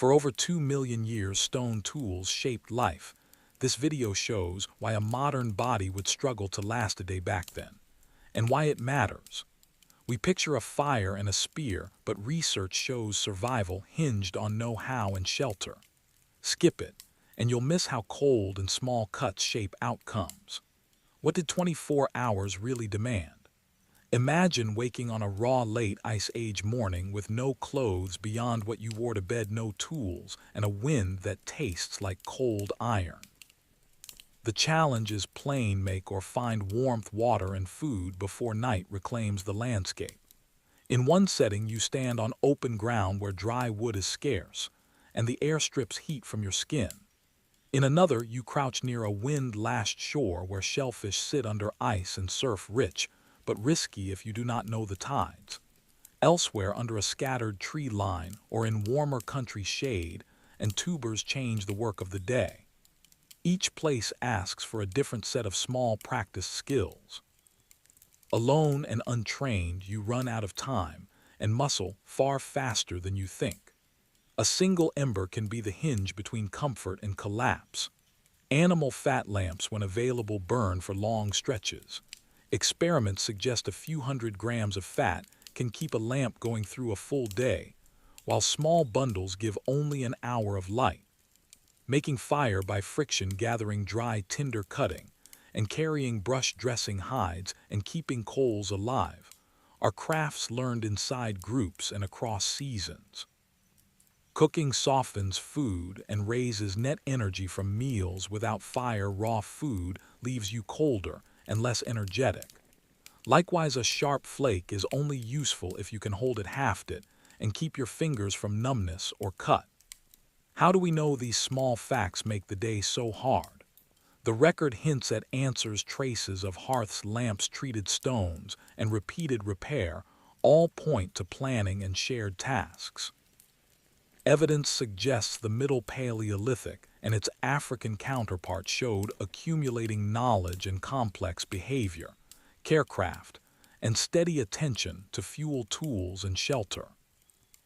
For over 2 million years, stone tools shaped life. This video shows why a modern body would struggle to last a day back then, and why it matters. We picture a fire and a spear, but research shows survival hinged on know-how and shelter. Skip it, and you'll miss how cold and small cuts shape outcomes. What did 24 hours really demand? Imagine waking on a raw late Ice Age morning with no clothes beyond what you wore to bed, no tools, and a wind that tastes like cold iron. The challenge is plain: make or find warmth, water, and food before night reclaims the landscape. In one setting, you stand on open ground where dry wood is scarce, and the air strips heat from your skin. In another, you crouch near a wind-lashed shore where shellfish sit under ice and surf rich, but risky if you do not know the tides. Elsewhere, under a scattered tree line or in warmer country shade, and tubers change the work of the day. Each place asks for a different set of small practiced skills. Alone and untrained, you run out of time and muscle far faster than you think. A single ember can be the hinge between comfort and collapse. Animal fat lamps, when available, burn for long stretches. Experiments suggest a few hundred grams of fat can keep a lamp going through a full day, while small bundles give only an hour of light. Making fire by friction, gathering dry tinder, cutting, and carrying brush, dressing hides, and keeping coals alive are crafts learned inside groups and across seasons. Cooking softens food and raises net energy from meals. Without fire, raw food leaves you colder and less energetic. Likewise, a sharp flake is only useful if you can hold it, haft it, and keep your fingers from numbness or cut. How do we know these small facts make the day so hard? The record hints at answers: traces of hearths, lamps, treated stones, and repeated repair all point to planning and shared tasks. Evidence suggests the Middle Paleolithic and its African counterpart showed accumulating knowledge and complex behavior, carecraft, and steady attention to fuel, tools, and shelter.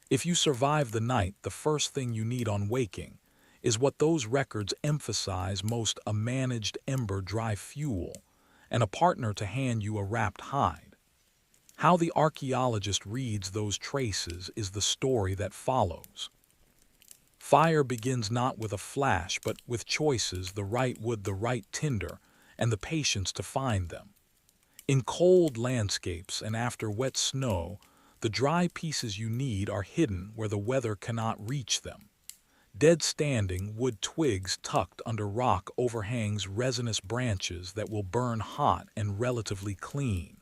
If you survive the night, the first thing you need on waking is what those records emphasize most: a managed ember, dry fuel, and a partner to hand you a wrapped hide. How the archaeologist reads those traces is the story that follows. Fire begins not with a flash, but with choices: the right wood, the right tinder, and the patience to find them. In cold landscapes and after wet snow, the dry pieces you need are hidden where the weather cannot reach them. Dead standing wood, twigs tucked under rock overhangs, resinous branches that will burn hot and relatively clean.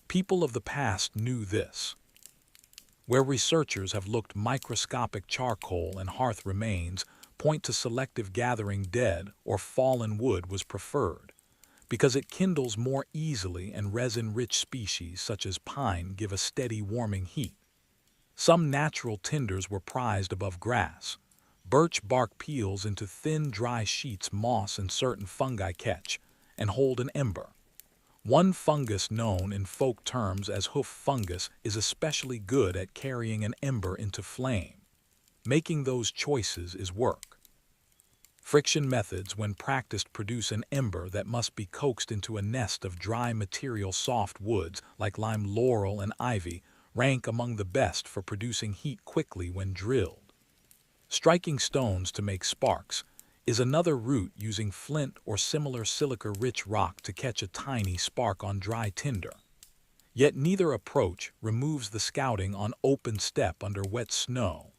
People of the past knew this. Where researchers have looked, microscopic charcoal and hearth remains point to selective gathering. Dead or fallen wood was preferred because it kindles more easily, and resin-rich species such as pine give a steady warming heat. Some natural tinders were prized above grass. Birch bark peels into thin, dry sheets. Moss and certain fungi catch and hold an ember. One fungus, known in folk terms as hoof fungus, is especially good at carrying an ember into flame. Making those choices is work. Friction methods, when practiced, produce an ember that must be coaxed into a nest of dry material. Soft woods like lime, laurel, and ivy rank among the best for producing heat quickly when drilled. Striking stones to make sparks is another route, using flint or similar silica-rich rock to catch a tiny spark on dry tinder. Yet neither approach removes the scouting on open steppe under wet snow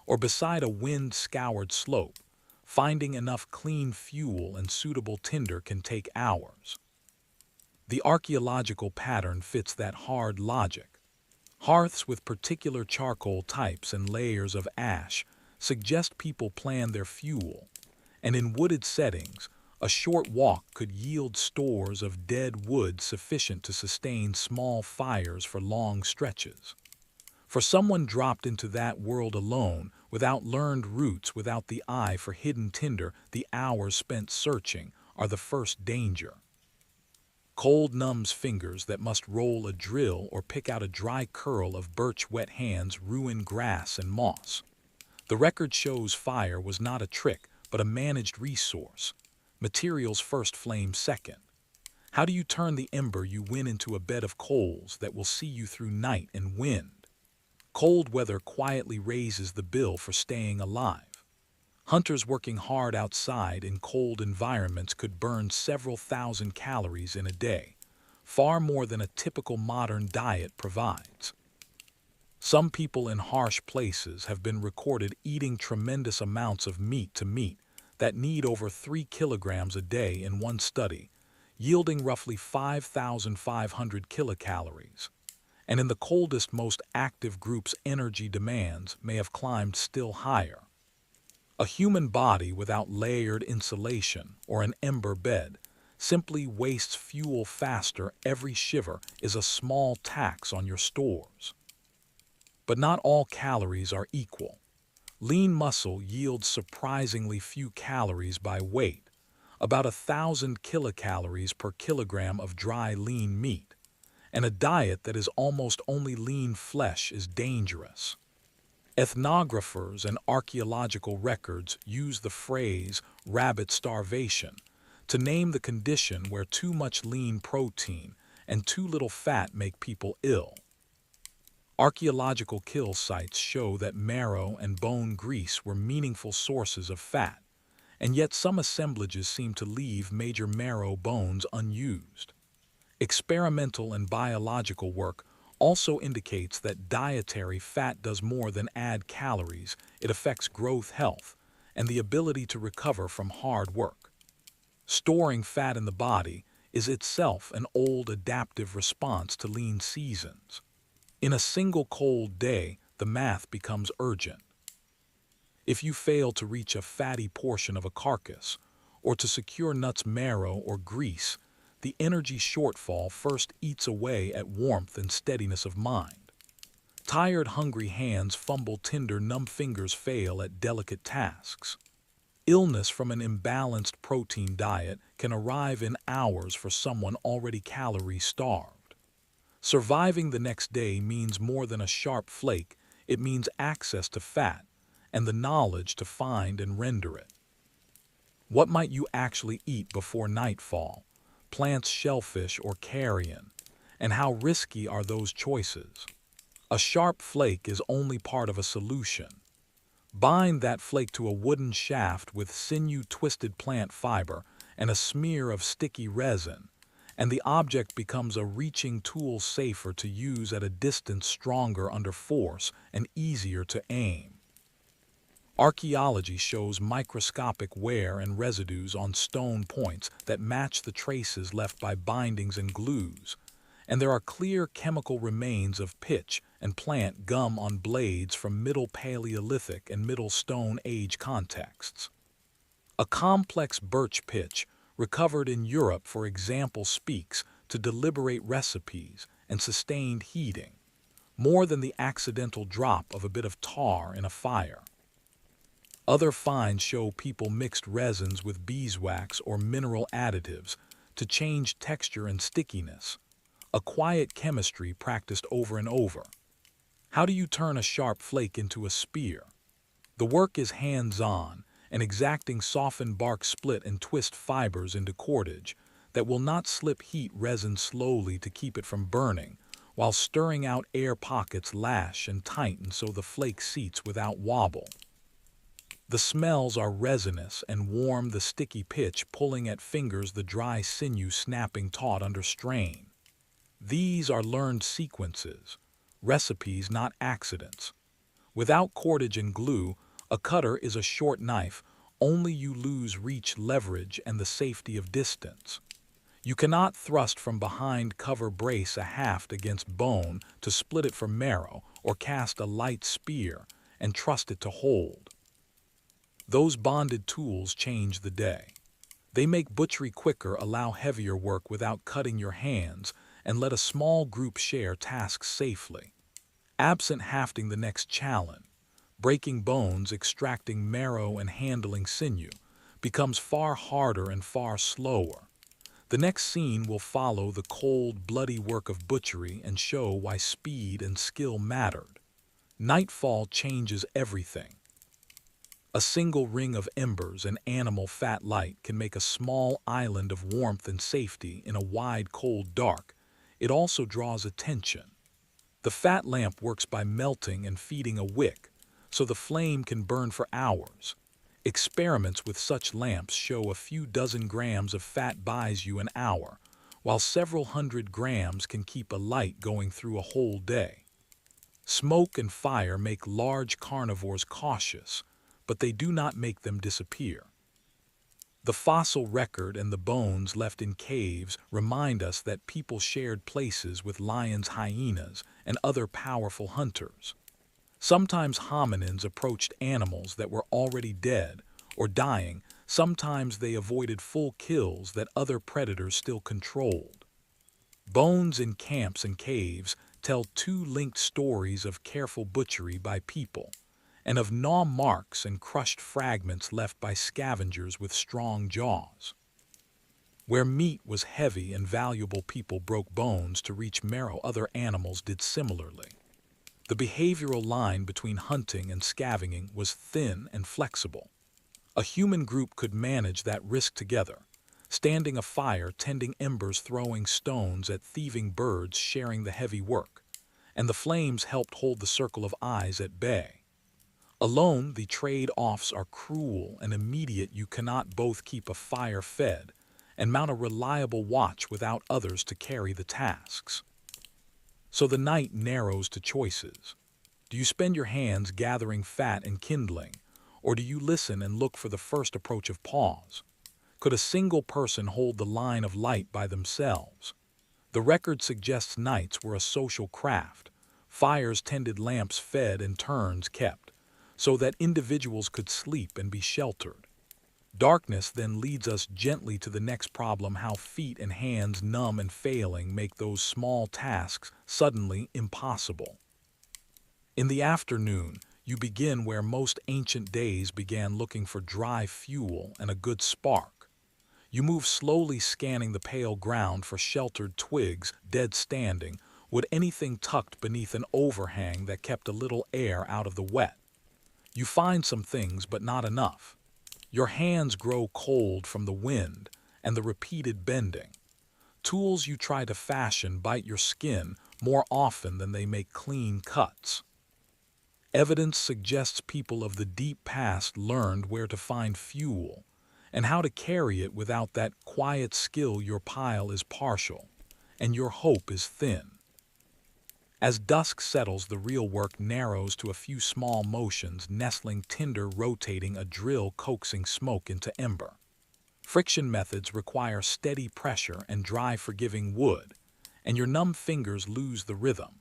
or beside a wind-scoured slope. Finding enough clean fuel and suitable tinder can take hours. The archaeological pattern fits that hard logic. Hearths with particular charcoal types and layers of ash suggest people plan their fuel, and in wooded settings, a short walk could yield stores of dead wood sufficient to sustain small fires for long stretches. For someone dropped into that world alone, without learned routes, without the eye for hidden tinder, the hours spent searching are the first danger. Cold numbs fingers that must roll a drill or pick out a dry curl of birch. Wet hands ruin grass and moss. The record shows fire was not a trick, but a managed resource. Materials first, flame second. How do you turn the ember you win into a bed of coals that will see you through night and wind? Cold weather quietly raises the bill for staying alive. Hunters working hard outside in cold environments could burn several thousand calories in a day, far more than a typical modern diet provides. Some people in harsh places have been recorded eating tremendous amounts of meat that need over 3 kilograms a day in one study, yielding roughly 5,500 kilocalories. And in the coldest, most active groups, energy demands may have climbed still higher. A human body without layered insulation or an ember bed simply wastes fuel faster. Every shiver is a small tax on your stores. But not all calories are equal. Lean muscle yields surprisingly few calories by weight, about 1,000 kilocalories per kilogram of dry lean meat, and a diet that is almost only lean flesh is dangerous. Ethnographers and archaeological records use the phrase rabbit starvation to name the condition where too much lean protein and too little fat make people ill. Archaeological kill sites show that marrow and bone grease were meaningful sources of fat, and yet some assemblages seem to leave major marrow bones unused. Experimental and biological work also indicates that dietary fat does more than add calories. It affects growth, health, and the ability to recover from hard work. Storing fat in the body is itself an old adaptive response to lean seasons. In a single cold day, the math becomes urgent. If you fail to reach a fatty portion of a carcass, or to secure nuts, marrow, or grease, the energy shortfall first eats away at warmth and steadiness of mind. Tired, hungry hands fumble, tender, numb fingers fail at delicate tasks. Illness from an imbalanced protein diet can arrive in hours for someone already calorie-starved. Surviving the next day means more than a sharp flake. It means access to fat and the knowledge to find and render it. What might you actually eat before nightfall? Plants, shellfish, or carrion? And how risky are those choices? A sharp flake is only part of a solution. Bind that flake to a wooden shaft with sinew-twisted plant fiber and a smear of sticky resin, and the object becomes a reaching tool, safer to use at a distance, stronger under force, and easier to aim. Archaeology shows microscopic wear and residues on stone points that match the traces left by bindings and glues, and there are clear chemical remains of pitch and plant gum on blades from Middle Paleolithic and Middle Stone Age contexts. A complex birch pitch recovered in Europe, for example, speaks to deliberate recipes and sustained heating, more than the accidental drop of a bit of tar in a fire. Other finds show people mixed resins with beeswax or mineral additives to change texture and stickiness, a quiet chemistry practiced over and over. How do you turn a sharp flake into a spear? The work is hands-on, and exacting. Soften bark, split and twist fibers into cordage that will not slip. Heat resin slowly to keep it from burning, while stirring out air pockets. Lash and tighten so the flake seats without wobble. The smells are resinous and warm, the sticky pitch pulling at fingers, the dry sinew snapping taut under strain. These are learned sequences, recipes, not accidents. Without cordage and glue, a cutter is a short knife. Only you lose reach, leverage, and the safety of distance. You cannot thrust from behind, cover, brace a haft against bone to split it for marrow, or cast a light spear and trust it to hold. Those bonded tools change the day. They make butchery quicker, allow heavier work without cutting your hands, and let a small group share tasks safely. Absent hafting, the next challenge, breaking bones, extracting marrow, and handling sinew, becomes far harder and far slower. The next scene will follow the cold, bloody work of butchery and show why speed and skill mattered. Nightfall changes everything. A single ring of embers and animal fat light can make a small island of warmth and safety in a wide, cold dark. It also draws attention. The fat lamp works by melting and feeding a wick, so the flame can burn for hours. Experiments with such lamps show a few dozen grams of fat buys you an hour, while several hundred grams can keep a light going through a whole day. Smoke and fire make large carnivores cautious, but they do not make them disappear. The fossil record and the bones left in caves remind us that people shared places with lions, hyenas, and other powerful hunters. Sometimes hominins approached animals that were already dead or dying. Sometimes they avoided full kills that other predators still controlled. Bones in camps and caves tell two linked stories of careful butchery by people, and of gnaw marks and crushed fragments left by scavengers with strong jaws. Where meat was heavy and valuable, people broke bones to reach marrow. Other animals did similarly. The behavioral line between hunting and scavenging was thin and flexible. A human group could manage that risk together, standing a fire, tending embers, throwing stones at thieving birds, sharing the heavy work, and the flames helped hold the circle of eyes at bay. Alone, the trade-offs are cruel and immediate. You cannot both keep a fire fed and mount a reliable watch without others to carry the tasks. So the night narrows to choices. Do you spend your hands gathering fat and kindling, or do you listen and look for the first approach of pause? Could a single person hold the line of light by themselves? The record suggests nights were a social craft. Fires tended, lamps fed, and turns kept, so that individuals could sleep and be sheltered. Darkness then leads us gently to the next problem: how feet and hands, numb and failing, make those small tasks suddenly impossible. In the afternoon, you begin where most ancient days began, looking for dry fuel and a good spark. You move slowly, scanning the pale ground for sheltered twigs, dead standing, wood, anything tucked beneath an overhang that kept a little air out of the wet. You find some things, but not enough. Your hands grow cold from the wind and the repeated bending. Tools you try to fashion bite your skin more often than they make clean cuts. Evidence suggests people of the deep past learned where to find fuel and how to carry it without that quiet skill. Your pile is partial, and your hope is thin. As dusk settles, the real work narrows to a few small motions: nestling tinder, rotating a drill, coaxing smoke into ember. Friction methods require steady pressure and dry, forgiving wood, and your numb fingers lose the rhythm.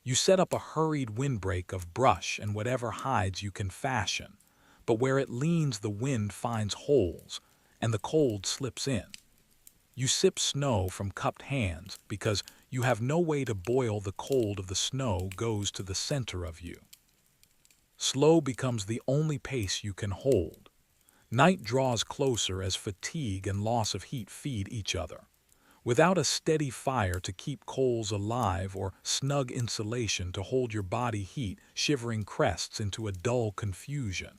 You set up a hurried windbreak of brush and whatever hides you can fashion, but where it leans the wind finds holes, and the cold slips in. You sip snow from cupped hands because you have no way to boil. The cold of the snow goes to the center of you. Slow becomes the only pace you can hold. Night draws closer as fatigue and loss of heat feed each other. Without a steady fire to keep coals alive or snug insulation to hold your body heat, shivering crests into a dull confusion.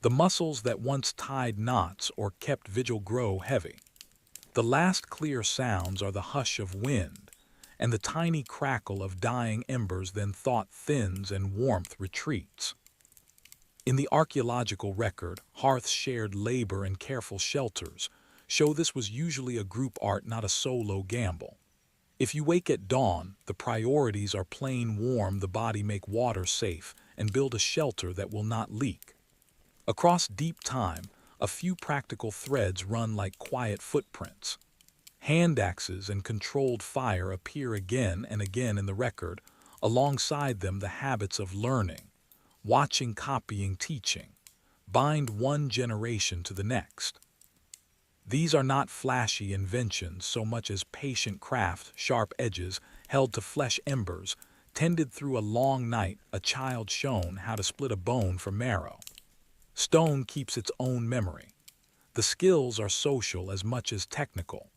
The muscles that once tied knots or kept vigil grow heavy. The last clear sounds are the hush of wind and the tiny crackle of dying embers. Then thought thins and warmth retreats. In the archaeological record, hearths, shared labor, and careful shelters show this was usually a group art, not a solo gamble. If you wake at dawn, the priorities are plain: warm the body, make water safe, and build a shelter that will not leak. Across deep time, a few practical threads run like quiet footprints. Hand axes and controlled fire appear again and again in the record. Alongside them, the habits of learning, watching, copying, teaching, bind one generation to the next. These are not flashy inventions so much as patient craft: sharp edges held to flesh, embers tended through a long night. A child shown how to split a bone for marrow. Stone keeps its own memory. The skills are social as much as technical.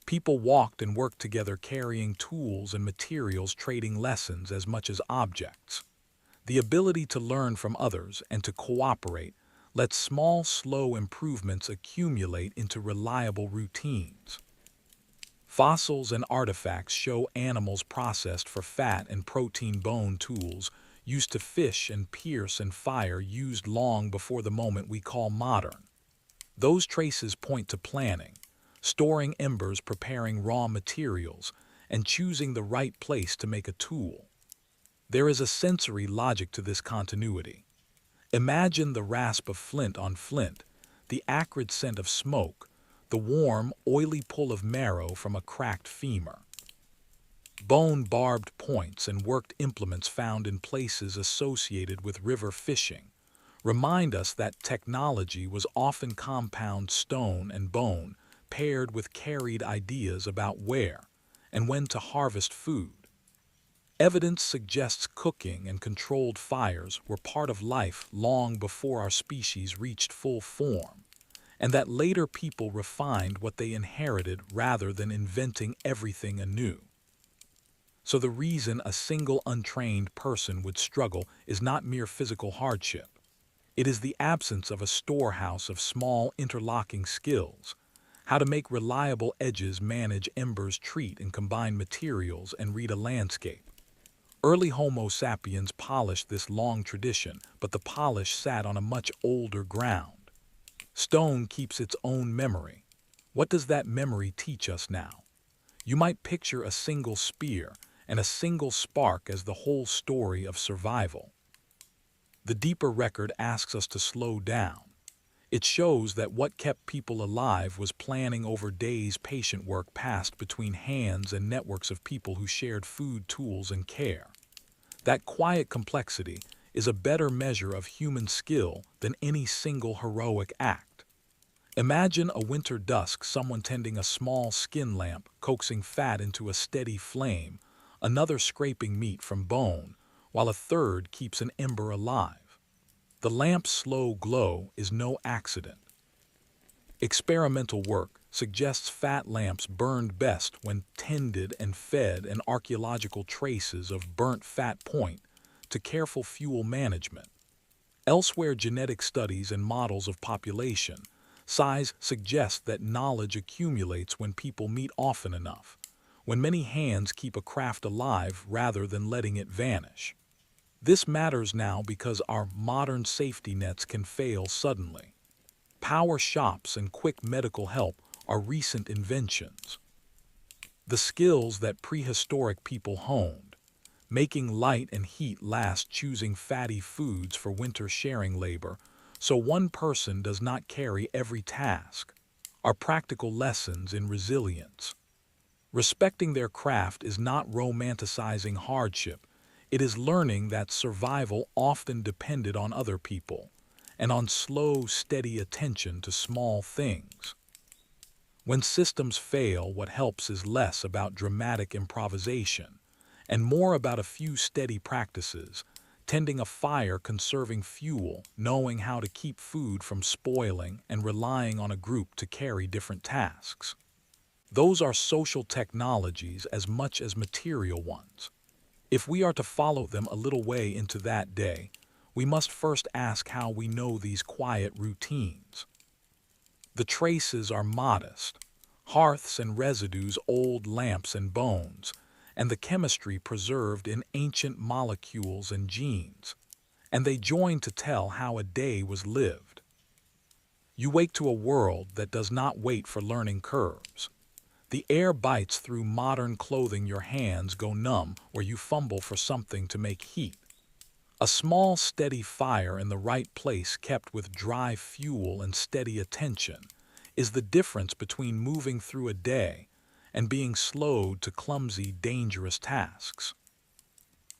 People walked and worked together, carrying tools and materials, trading lessons as much as objects. The ability to learn from others and to cooperate Let small, slow improvements accumulate into reliable routines. Fossils and artifacts show animals processed for fat and protein. Bone tools used to fish and pierce and fire used long before the moment we call modern. Those traces point to planning, storing embers, preparing raw materials, and choosing the right place to make a tool. There is a sensory logic to this continuity. Imagine the rasp of flint on flint, the acrid scent of smoke, the warm, oily pull of marrow from a cracked femur. Bone-barbed points and worked implements found in places associated with river fishing remind us that technology was often compound stone and bone paired with carried ideas about where and when to harvest food. Evidence suggests cooking and controlled fires were part of life long before our species reached full form, and that later people refined what they inherited rather than inventing everything anew. So the reason a single untrained person would struggle is not mere physical hardship. It is the absence of a storehouse of small interlocking skills, how to make reliable edges, manage embers, treat and combine materials, and read a landscape. Early Homo sapiens polished this long tradition, but the polish sat on a much older ground. Stone keeps its own memory. What does that memory teach us now? You might picture a single spear and a single spark as the whole story of survival. The deeper record asks us to slow down. It shows that what kept people alive was planning over days, patient work passed between hands, and networks of people who shared food, tools, and care. That quiet complexity is a better measure of human skill than any single heroic act. Imagine a winter dusk, someone tending a small skin lamp, coaxing fat into a steady flame, another scraping meat from bone, while a third keeps an ember alive. The lamp's slow glow is no accident. Experimental work suggests fat lamps burned best when tended and fed, and archaeological traces of burnt fat point to careful fuel management. Elsewhere, genetic studies and models of population size suggest that knowledge accumulates when people meet often enough, when many hands keep a craft alive rather than letting it vanish. This matters now because our modern safety nets can fail suddenly. Power shops and quick medical help are recent inventions. The skills that prehistoric people honed, making light and heat last, choosing fatty foods for winter, sharing labor so one person does not carry every task, are practical lessons in resilience. Respecting their craft is not romanticizing hardship. It is learning that survival often depended on other people and on slow, steady attention to small things. When systems fail, what helps is less about dramatic improvisation and more about a few steady practices, tending a fire, conserving fuel, knowing how to keep food from spoiling, and relying on a group to carry different tasks. Those are social technologies as much as material ones. If we are to follow them a little way into that day, we must first ask how we know these quiet routines. The traces are modest: hearths and residues, old lamps and bones, and the chemistry preserved in ancient molecules and genes, and they join to tell how a day was lived. You wake to a world that does not wait for learning curves. The air bites through modern clothing, your hands go numb where you fumble for something to make heat. A small, steady fire in the right place, kept with dry fuel and steady attention, is the difference between moving through a day and being slowed to clumsy, dangerous tasks.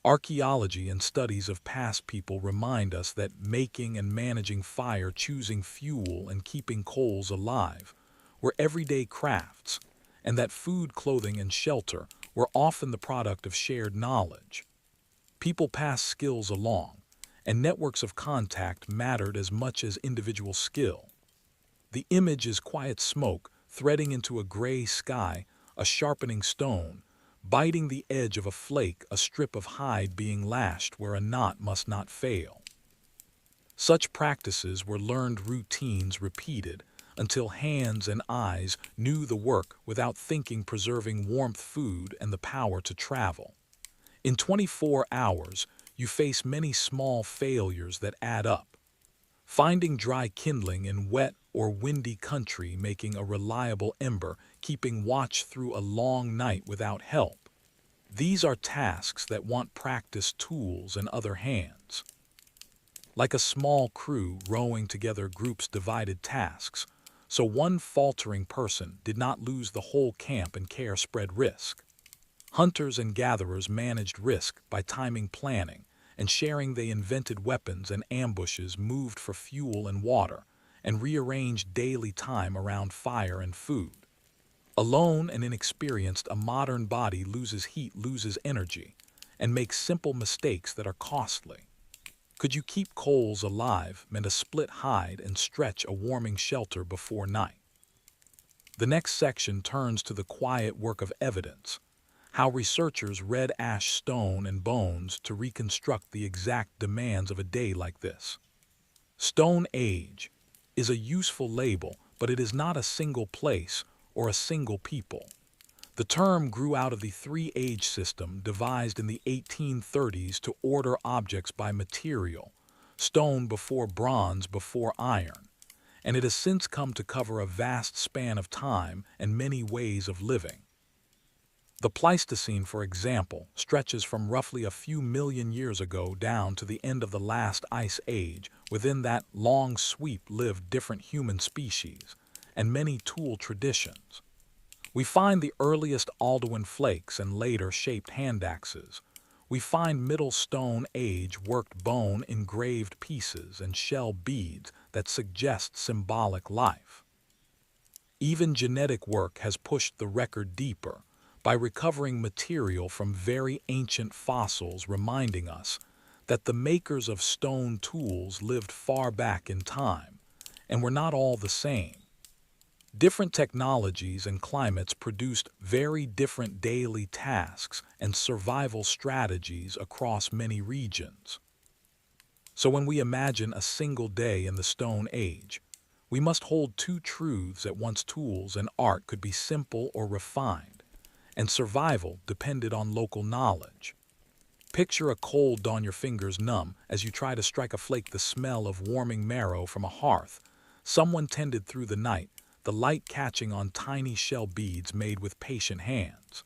Archaeology and studies of past people remind us that making and managing fire, choosing fuel, and keeping coals alive were everyday crafts, and that food, clothing, and shelter were often the product of shared knowledge. People passed skills along, and networks of contact mattered as much as individual skill. The image is quiet smoke threading into a gray sky, a sharpening stone, biting the edge of a flake, a strip of hide being lashed where a knot must not fail. Such practices were learned routines repeated until hands and eyes knew the work without thinking, preserving warmth, food, and the power to travel. In 24 hours, you face many small failures that add up. Finding dry kindling in wet or windy country, making a reliable ember, keeping watch through a long night without help. These are tasks that want practiced tools and other hands. Like a small crew rowing together, groups divided tasks, so one faltering person did not lose the whole camp, and care spread risk. Hunters and gatherers managed risk by timing, planning, and sharing. They invented weapons and ambushes, moved for fuel and water, and rearranged daily time around fire and food. Alone and inexperienced, a modern body loses heat, loses energy, and makes simple mistakes that are costly. Could you keep coals alive meant a split hide and stretch a warming shelter before night. The next section turns to the quiet work of evidence, how researchers read ash, stone, and bones to reconstruct the exact demands of a day like this. Stone Age is a useful label, but it is not a single place or a single people. The term grew out of the three-age system devised in the 1830s to order objects by material, stone before bronze, before iron, and it has since come to cover a vast span of time and many ways of living. The Pleistocene, for example, stretches from roughly a few million years ago down to the end of the last ice age. Within that long sweep lived different human species and many tool traditions. We find the earliest Alduin flakes and later shaped handaxes. We find Middle Stone Age worked bone, engraved pieces, and shell beads that suggest symbolic life. Even genetic work has pushed the record deeper by recovering material from very ancient fossils, reminding us that the makers of stone tools lived far back in time and were not all the same. Different technologies and climates produced very different daily tasks and survival strategies across many regions. So when we imagine a single day in the Stone Age, we must hold two truths at once: tools and art could be simple or refined, and survival depended on local knowledge. Picture a cold dawn, your fingers numb as you try to strike a flake, the smell of warming marrow from a hearth someone tended through the night, the light catching on tiny shell beads made with patient hands.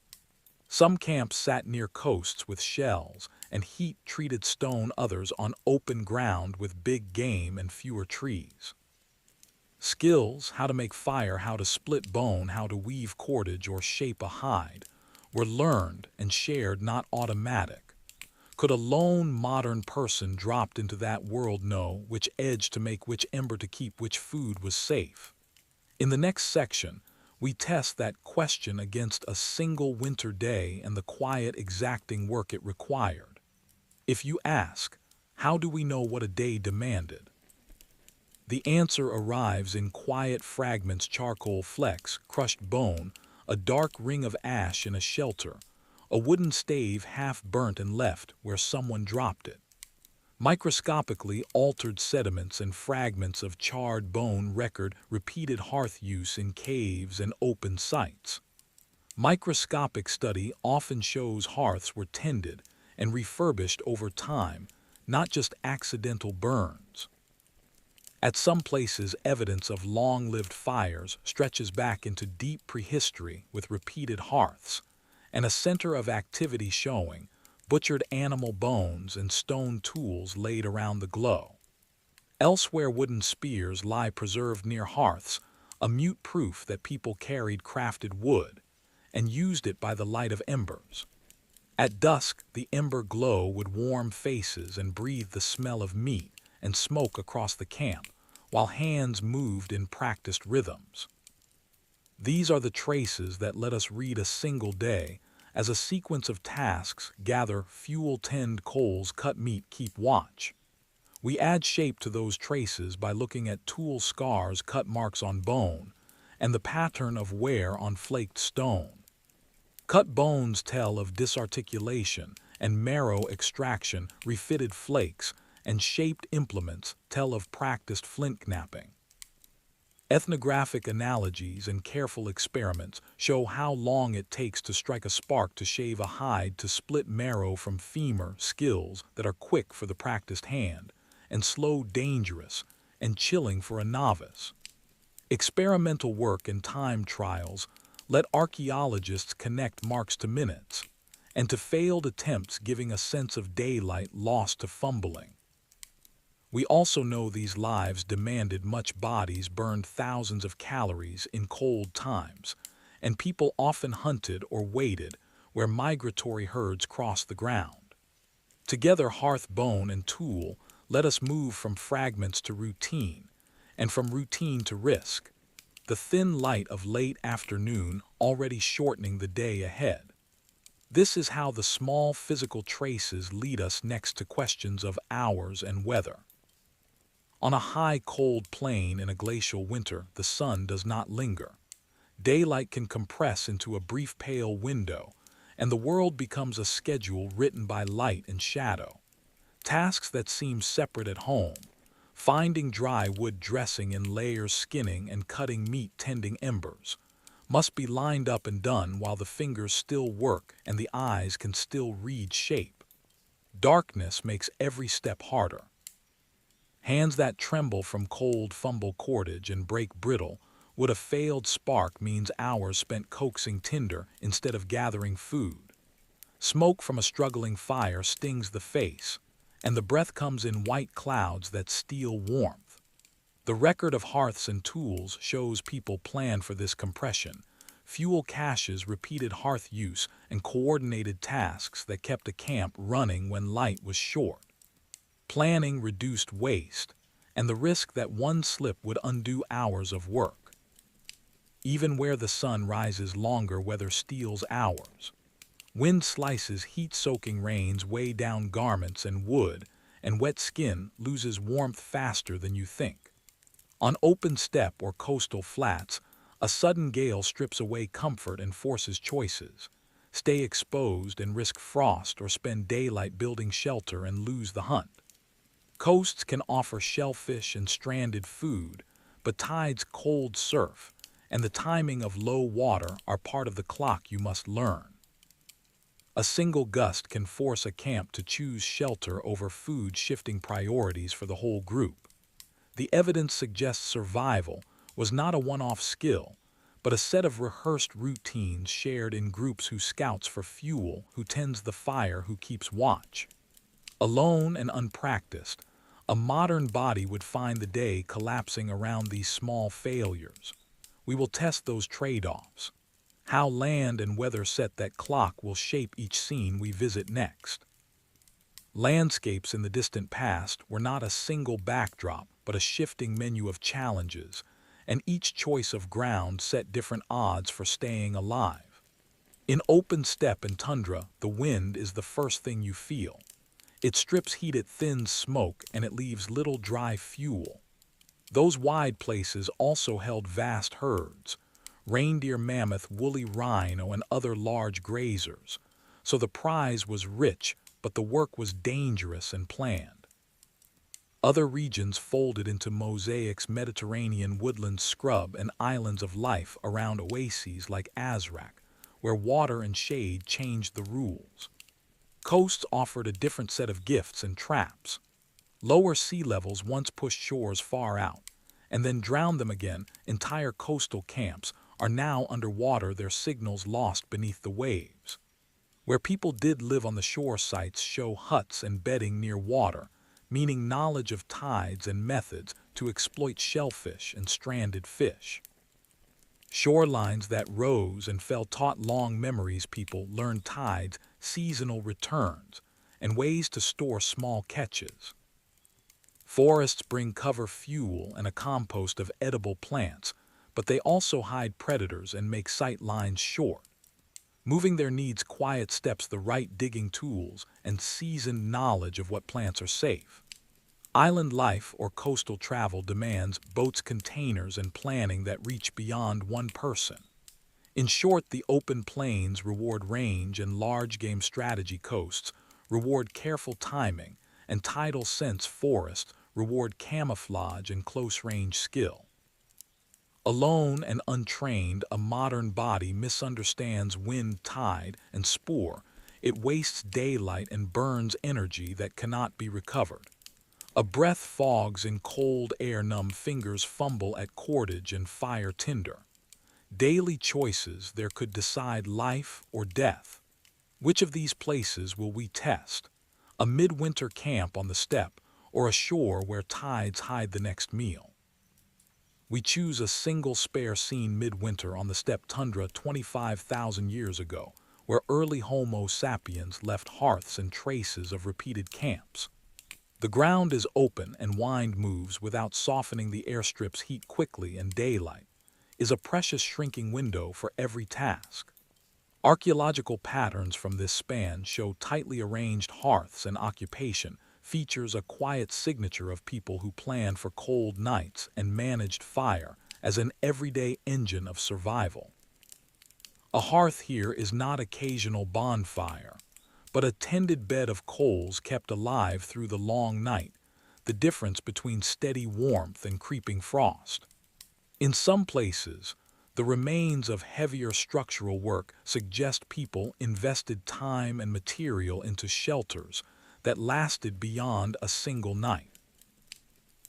Some camps sat near coasts with shells and heat-treated stone, others on open ground with big game and fewer trees. Skills, how to make fire, how to split bone, how to weave cordage or shape a hide, were learned and shared, not automatic. Could a lone modern person dropped into that world know which edge to make, which ember to keep, which food was safe? In the next section, we test that question against a single winter day and the quiet, exacting work it required. If you ask, how do we know what a day demanded? The answer arrives in quiet fragments: charcoal flecks, crushed bone, a dark ring of ash in a shelter, a wooden stave half burnt and left where someone dropped it. Microscopically altered sediments and fragments of charred bone record repeated hearth use in caves and open sites. Microscopic study often shows hearths were tended and refurbished over time, not just accidental burns. At some places, evidence of long-lived fires stretches back into deep prehistory with repeated hearths, and a center of activity showing butchered animal bones and stone tools laid around the glow. Elsewhere, wooden spears lie preserved near hearths, a mute proof that people carried crafted wood and used it by the light of embers. At dusk, the ember glow would warm faces and breathe the smell of meat and smoke across the camp, while hands moved in practiced rhythms. These are the traces that let us read a single day as a sequence of tasks: gather fuel, tend coals, cut meat, keep watch. We add shape to those traces by looking at tool scars, cut marks on bone, and the pattern of wear on flaked stone. Cut bones tell of disarticulation and marrow extraction, refitted flakes, and shaped implements tell of practiced flint knapping. Ethnographic analogies and careful experiments show how long it takes to strike a spark to shave a hide to split marrow from femur, skills that are quick for the practiced hand, and slow, dangerous, and chilling for a novice. Experimental work and time trials let archaeologists connect marks to minutes, and to failed attempts giving a sense of daylight lost to fumbling. We also know these lives demanded much bodies burned thousands of calories in cold times, and people often hunted or waited where migratory herds crossed the ground. Together hearth, bone, and tool let us move from fragments to routine, and from routine to risk, the thin light of late afternoon already shortening the day ahead. This is how the small physical traces lead us next to questions of hours and weather. On a high, cold plain in a glacial winter, the sun does not linger. Daylight can compress into a brief pale window, and the world becomes a schedule written by light and shadow. Tasks that seem separate at home, finding dry wood, dressing in layers, skinning and cutting meat, tending embers, must be lined up and done while the fingers still work and the eyes can still read shape. Darkness makes every step harder. Hands that tremble from cold fumble cordage and break brittle. Would a failed spark means hours spent coaxing tinder instead of gathering food. Smoke from a struggling fire stings the face, and the breath comes in white clouds that steal warmth. The record of hearths and tools shows people plan for this compression. Fuel caches, repeated hearth use, and coordinated tasks that kept a camp running when light was short. Planning reduced waste, and the risk that one slip would undo hours of work. Even where the sun rises longer, weather steals hours. Wind slices, heat-soaking rains weigh down garments and wood, and wet skin loses warmth faster than you think. On open steppe or coastal flats, a sudden gale strips away comfort and forces choices. Stay exposed and risk frost, or spend daylight building shelter and lose the hunt. Coasts can offer shellfish and stranded food, but tides, cold surf, and the timing of low water are part of the clock you must learn. A single gust can force a camp to choose shelter over food, shifting priorities for the whole group. The evidence suggests survival was not a one-off skill, but a set of rehearsed routines shared in groups: who scouts for fuel, who tends the fire, who keeps watch. Alone and unpracticed, a modern body would find the day collapsing around these small failures. We will test those trade-offs. How land and weather set that clock will shape each scene we visit next. Landscapes in the distant past were not a single backdrop, but a shifting menu of challenges, and each choice of ground set different odds for staying alive. In open steppe and tundra, the wind is the first thing you feel. It strips heat, it thins smoke, and it leaves little dry fuel. Those wide places also held vast herds: reindeer, mammoth, woolly rhino, and other large grazers. So the prize was rich, but the work was dangerous and planned. Other regions folded into mosaics: Mediterranean woodlands, scrub, and islands of life around oases like Azraq, where water and shade changed the rules. Coasts offered a different set of gifts and traps. Lower sea levels once pushed shores far out, and then drowned them again. Entire coastal camps are now underwater, their signals lost beneath the waves. Where people did live on the shore, sites show huts and bedding near water, meaning knowledge of tides and methods to exploit shellfish and stranded fish. Shorelines that rose and fell taught long memories. People learned tides, seasonal returns, and ways to store small catches. Forests bring cover, fuel, and a compost of edible plants, but they also hide predators and make sight lines short. Moving there needs quiet steps, the right digging tools, and seasoned knowledge of what plants are safe. Island life or coastal travel demands boats, containers, and planning that reach beyond one person. In short, the open plains reward range and large game strategy. Coasts reward careful timing and tidal sense forests reward camouflage and close-range skill. Alone and untrained, a modern body misunderstands wind, tide, and spoor. It wastes daylight and burns energy that cannot be recovered. A breath fogs in cold air, numb fingers fumble at cordage and fire tinder. Daily choices there could decide life or death. Which of these places will we test? A midwinter camp on the steppe, or a shore where tides hide the next meal? We choose a single spare scene midwinter on the steppe tundra 25,000 years ago, where early Homo sapiens left hearths and traces of repeated camps. The ground is open and wind moves without softening. The airstrip's heat quickly, and daylight is a precious shrinking window for every task. Archaeological patterns from this span show tightly arranged hearths and occupation, features a quiet signature of people who planned for cold nights and managed fire as an everyday engine of survival. A hearth here is not occasional bonfire, but a tended bed of coals kept alive through the long night, the difference between steady warmth and creeping frost. In some places, the remains of heavier structural work suggest people invested time and material into shelters that lasted beyond a single night.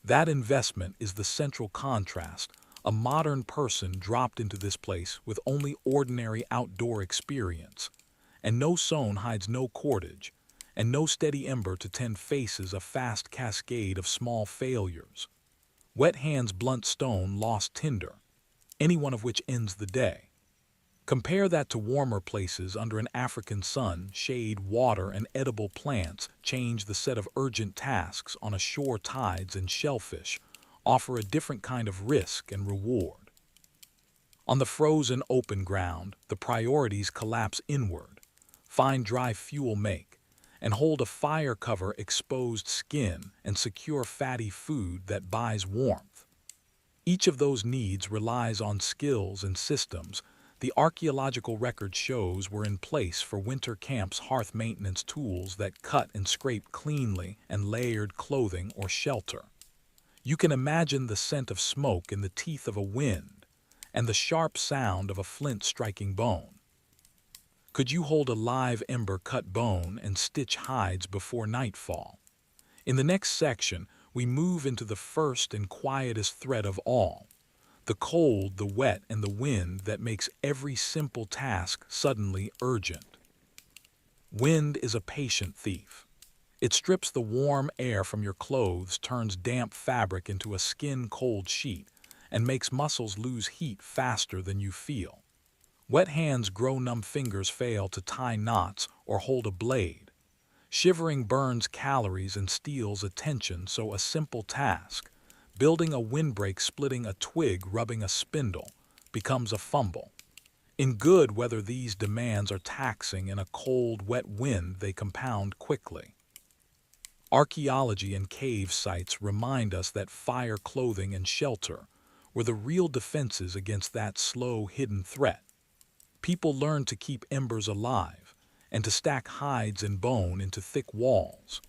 That investment is the central contrast. A modern person dropped into this place with only ordinary outdoor experience, and no stone hides no cordage, and no steady ember to tend faces a fast cascade of small failures. Wet hands blunt stone, lost tinder, any one of which ends the day. Compare that to warmer places under an African sun. Shade, water, and edible plants change the set of urgent tasks. On a shore, tides and shellfish offer a different kind of risk and reward. On the frozen open ground, the priorities collapse inward. Find dry fuel, make and hold a fire, cover exposed skin, and secure fatty food that buys warmth. Each of those needs relies on skills and systems the archaeological record shows were in place for winter camps. Hearth maintenance tools that cut and scrape cleanly, and layered clothing or shelter. You can imagine the scent of smoke in the teeth of a wind, and the sharp sound of a flint striking bone. Could you hold a live ember, cut bone, and stitch hides before nightfall? In the next section, we move into the first and quietest threat of all, the cold, the wet, and the wind that makes every simple task suddenly urgent. Wind is a patient thief. It strips the warm air from your clothes, turns damp fabric into a skin-cold sheet, and makes muscles lose heat faster than you feel. Wet hands grow, numb fingers fail to tie knots or hold a blade. Shivering burns calories and steals attention, so a simple task, building a windbreak, splitting a twig, rubbing a spindle, becomes a fumble. In good weather, these demands are taxing. In a cold, wet wind, they compound quickly. Archaeology and cave sites remind us that fire, clothing, and shelter were the real defenses against that slow, hidden threat. People learned to keep embers alive and to stack hides and bone into thick walls.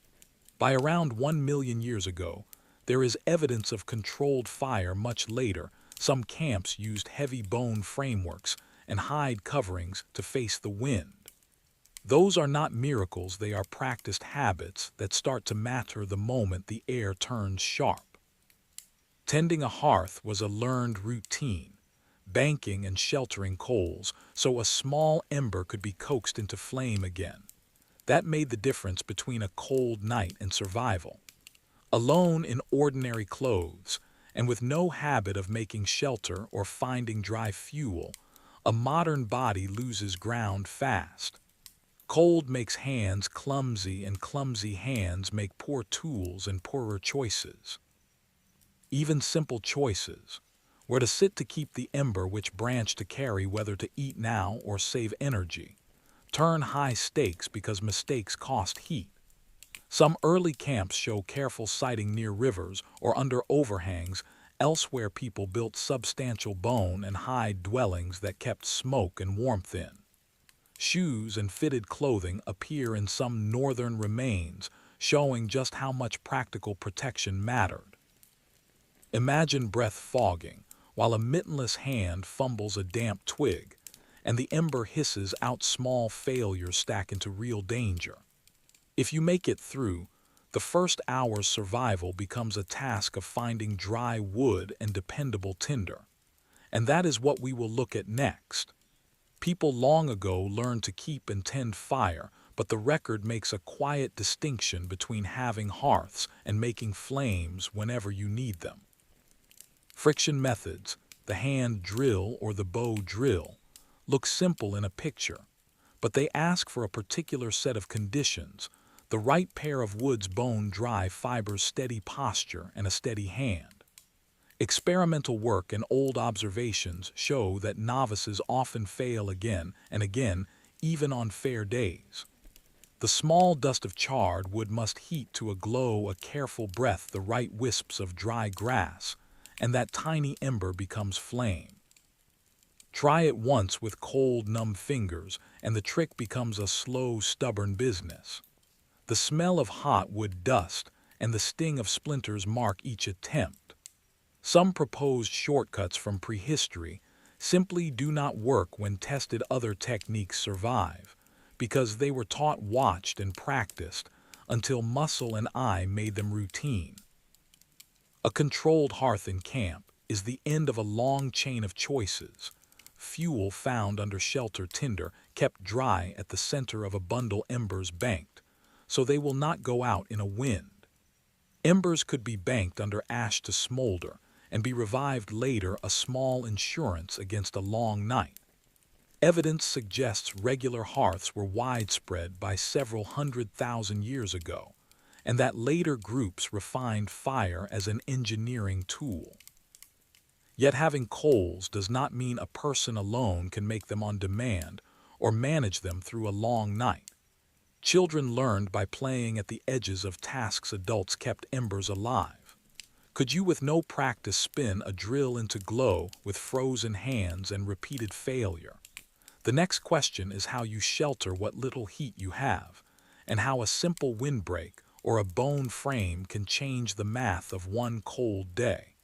By around 1 million years ago, there is evidence of controlled fire. Much later, some camps used heavy bone frameworks and hide coverings to face the wind. Those are not miracles, they are practiced habits that start to matter the moment the air turns sharp. Tending a hearth was a learned routine, banking and sheltering coals so a small ember could be coaxed into flame again. That made the difference between a cold night and survival. Alone in ordinary clothes, and with no habit of making shelter or finding dry fuel, a modern body loses ground fast. Cold makes hands clumsy, and clumsy hands make poor tools and poorer choices. Even simple choices, where to sit to keep the ember, which branch to carry, whether to eat now or save energy, turn high stakes because mistakes cost heat. Some early camps show careful siting near rivers or under overhangs. Elsewhere, people built substantial bone and hide dwellings that kept smoke and warmth in. Shoes and fitted clothing appear in some northern remains, showing just how much practical protection mattered. Imagine breath fogging, while a mittenless hand fumbles a damp twig, and the ember hisses out. Small failures stack into real danger. If you make it through, the first hour's survival becomes a task of finding dry wood and dependable tinder. And that is what we will look at next. People long ago learned to keep and tend fire, but the record makes a quiet distinction between having hearths and making flames whenever you need them. Friction methods, the hand drill or the bow drill, look simple in a picture, but they ask for a particular set of conditions: the right pair of wood's bone-dry fibers, steady posture, and a steady hand. Experimental work and old observations show that novices often fail again and again, even on fair days. The small dust of charred wood must heat to a glow, a careful breath, the right wisps of dry grass, and that tiny ember becomes flame. Try it once with cold, numb fingers, and the trick becomes a slow, stubborn business. The smell of hot wood dust and the sting of splinters mark each attempt. Some proposed shortcuts from prehistory simply do not work when tested. Other techniques survive because they were taught, watched, and practiced until muscle and eye made them routine. A controlled hearth in camp is the end of a long chain of choices. Fuel found under shelter, tinder kept dry at the center of a bundle, embers banked, so they will not go out in a wind. Embers could be banked under ash to smolder and be revived later, a small insurance against a long night. Evidence suggests regular hearths were widespread by several 100,000 years ago, and that later groups refined fire as an engineering tool. Yet having coals does not mean a person alone can make them on demand or manage them through a long night. Children learned by playing at the edges of tasks. Adults kept embers alive. Could you with no practice spin a drill into glow with frozen hands and repeated failure? The next question is how you shelter what little heat you have, and how a simple windbreak or a bone frame can change the math of one cold day.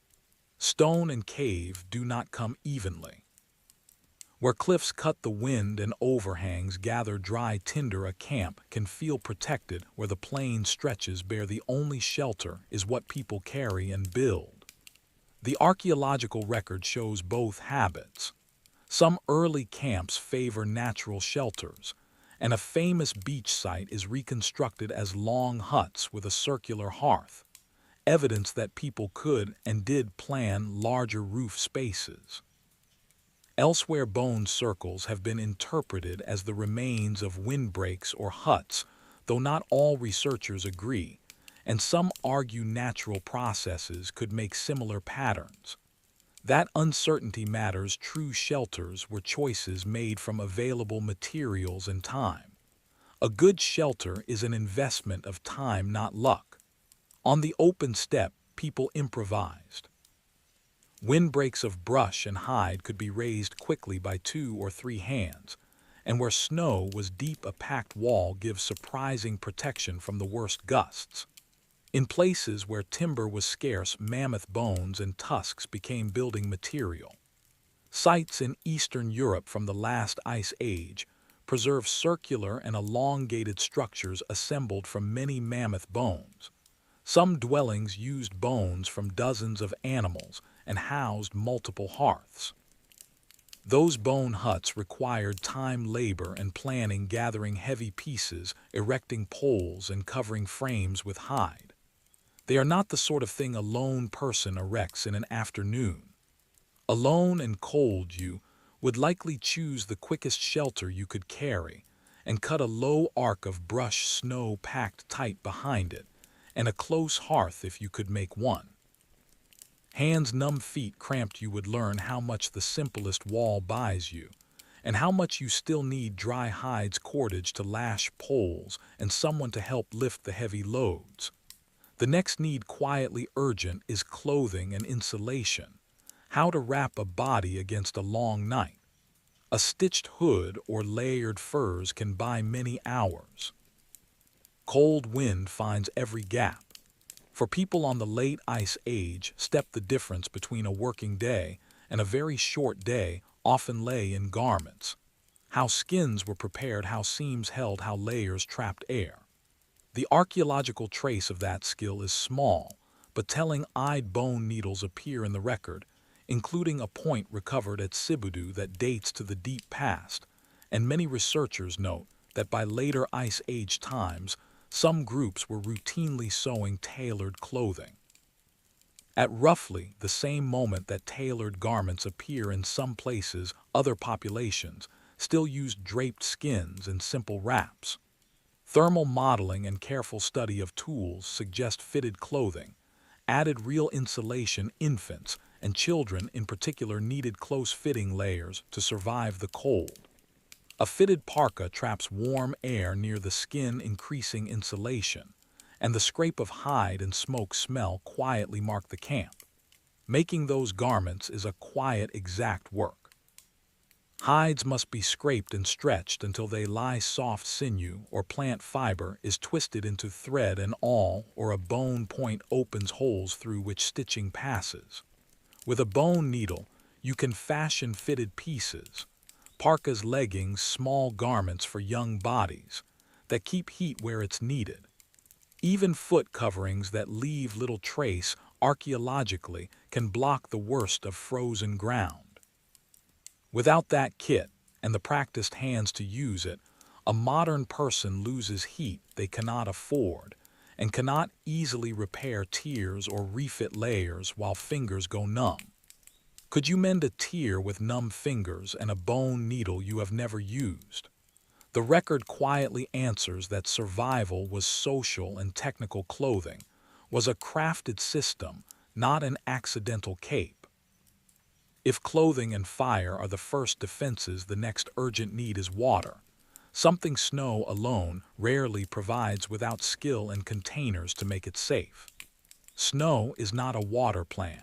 Stone and cave do not come evenly. Where cliffs cut the wind and overhangs gather dry tinder, a camp can feel protected. Where the plain stretches bare, the only shelter is what people carry and build. The archaeological record shows both habits. Some early camps favor natural shelters, and a famous beach site is reconstructed as long huts with a circular hearth, evidence that people could and did plan larger roof spaces. Elsewhere, bone circles have been interpreted as the remains of windbreaks or huts, though not all researchers agree, and some argue natural processes could make similar patterns. That uncertainty matters. True shelters were choices made from available materials and time. A good shelter is an investment of time, not luck. On the open steppe, people improvised. Windbreaks of brush and hide could be raised quickly by 2 or 3 hands, and where snow was deep, a packed wall gives surprising protection from the worst gusts. In places where timber was scarce, mammoth bones and tusks became building material. Sites in Eastern Europe from the last ice age preserve circular and elongated structures assembled from many mammoth bones. Some dwellings used bones from dozens of animals and housed multiple hearths. Those bone huts required time, labor, and planning, gathering heavy pieces, erecting poles, and covering frames with hide. They are not the sort of thing a lone person erects in an afternoon. Alone and cold, you would likely choose the quickest shelter you could carry and cut a low arc of brush, snow packed tight behind it, and a close hearth if you could make one. Hands numb, feet cramped, you would learn how much the simplest wall buys you, and how much you still need dry hides, cordage to lash poles, and someone to help lift the heavy loads. The next need, quietly urgent, is clothing and insulation. How to wrap a body against a long night. A stitched hood or layered furs can buy many hours. Cold wind finds every gap. For people on the late Ice Age, step the difference between a working day and a very short day often lay in garments. How skins were prepared, how seams held, how layers trapped air. The archaeological trace of that skill is small, but telling-eyed bone needles appear in the record, including a point recovered at Sibudu that dates to the deep past, and many researchers note that by later Ice Age times, some groups were routinely sewing tailored clothing. At roughly the same moment that tailored garments appear in some places, other populations still used draped skins and simple wraps. Thermal modeling and careful study of tools suggest fitted clothing, added real insulation. Infants and children in particular needed close-fitting layers to survive the cold. A fitted parka traps warm air near the skin, increasing insulation, and the scrape of hide and smoke smell quietly mark the camp. Making those garments is a quiet, exact work. Hides must be scraped and stretched until they lie soft. Sinew or plant fiber is twisted into thread, and awl or a bone point opens holes through which stitching passes. With a bone needle, you can fashion fitted pieces. Parkas, leggings, small garments for young bodies that keep heat where it's needed. Even foot coverings that leave little trace archaeologically can block the worst of frozen ground. Without that kit and the practiced hands to use it, a modern person loses heat they cannot afford and cannot easily repair tears or refit layers while fingers go numb. Could you mend a tear with numb fingers and a bone needle you have never used? The record quietly answers that survival was social, and technical clothing was a crafted system, not an accidental cape. If clothing and fire are the first defenses, the next urgent need is water, something snow alone rarely provides without skill and containers to make it safe. Snow is not a water plan.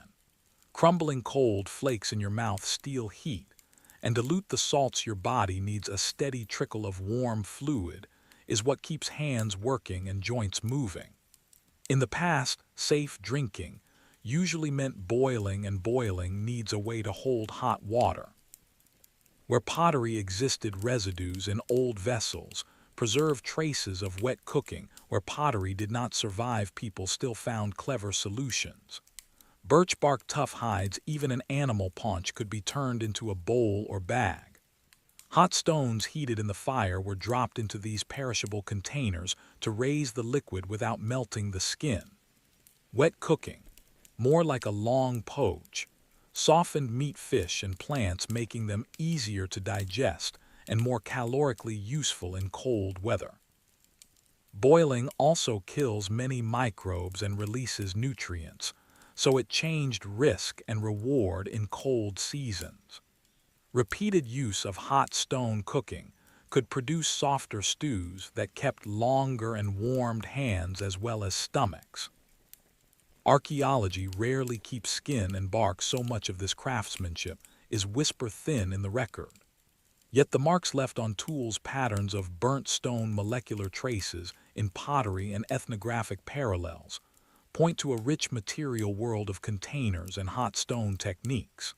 Crumbling cold flakes in your mouth steal heat and dilute the salts your body needs. A steady trickle of warm fluid is what keeps hands working and joints moving. In the past, safe drinking usually meant boiling, and boiling needs a way to hold hot water. Where pottery existed, residues in old vessels preserved traces of wet cooking. Where pottery did not survive, people still found clever solutions. Birch bark, tough hides, even an animal paunch could be turned into a bowl or bag. Hot stones heated in the fire were dropped into these perishable containers to raise the liquid without melting the skin. Wet cooking, more like a long poach, softened meat, fish, and plants, making them easier to digest and more calorically useful in cold weather. Boiling also kills many microbes and releases nutrients, so it changed risk and reward in cold seasons. Repeated use of hot stone cooking could produce softer stews that kept longer and warmed hands as well as stomachs. Archaeology rarely keeps skin and bark, so much of this craftsmanship is whisper-thin in the record. Yet the marks left on tools, patterns of burnt stone, molecular traces in pottery, and ethnographic parallels point to a rich material world of containers and hot stone techniques.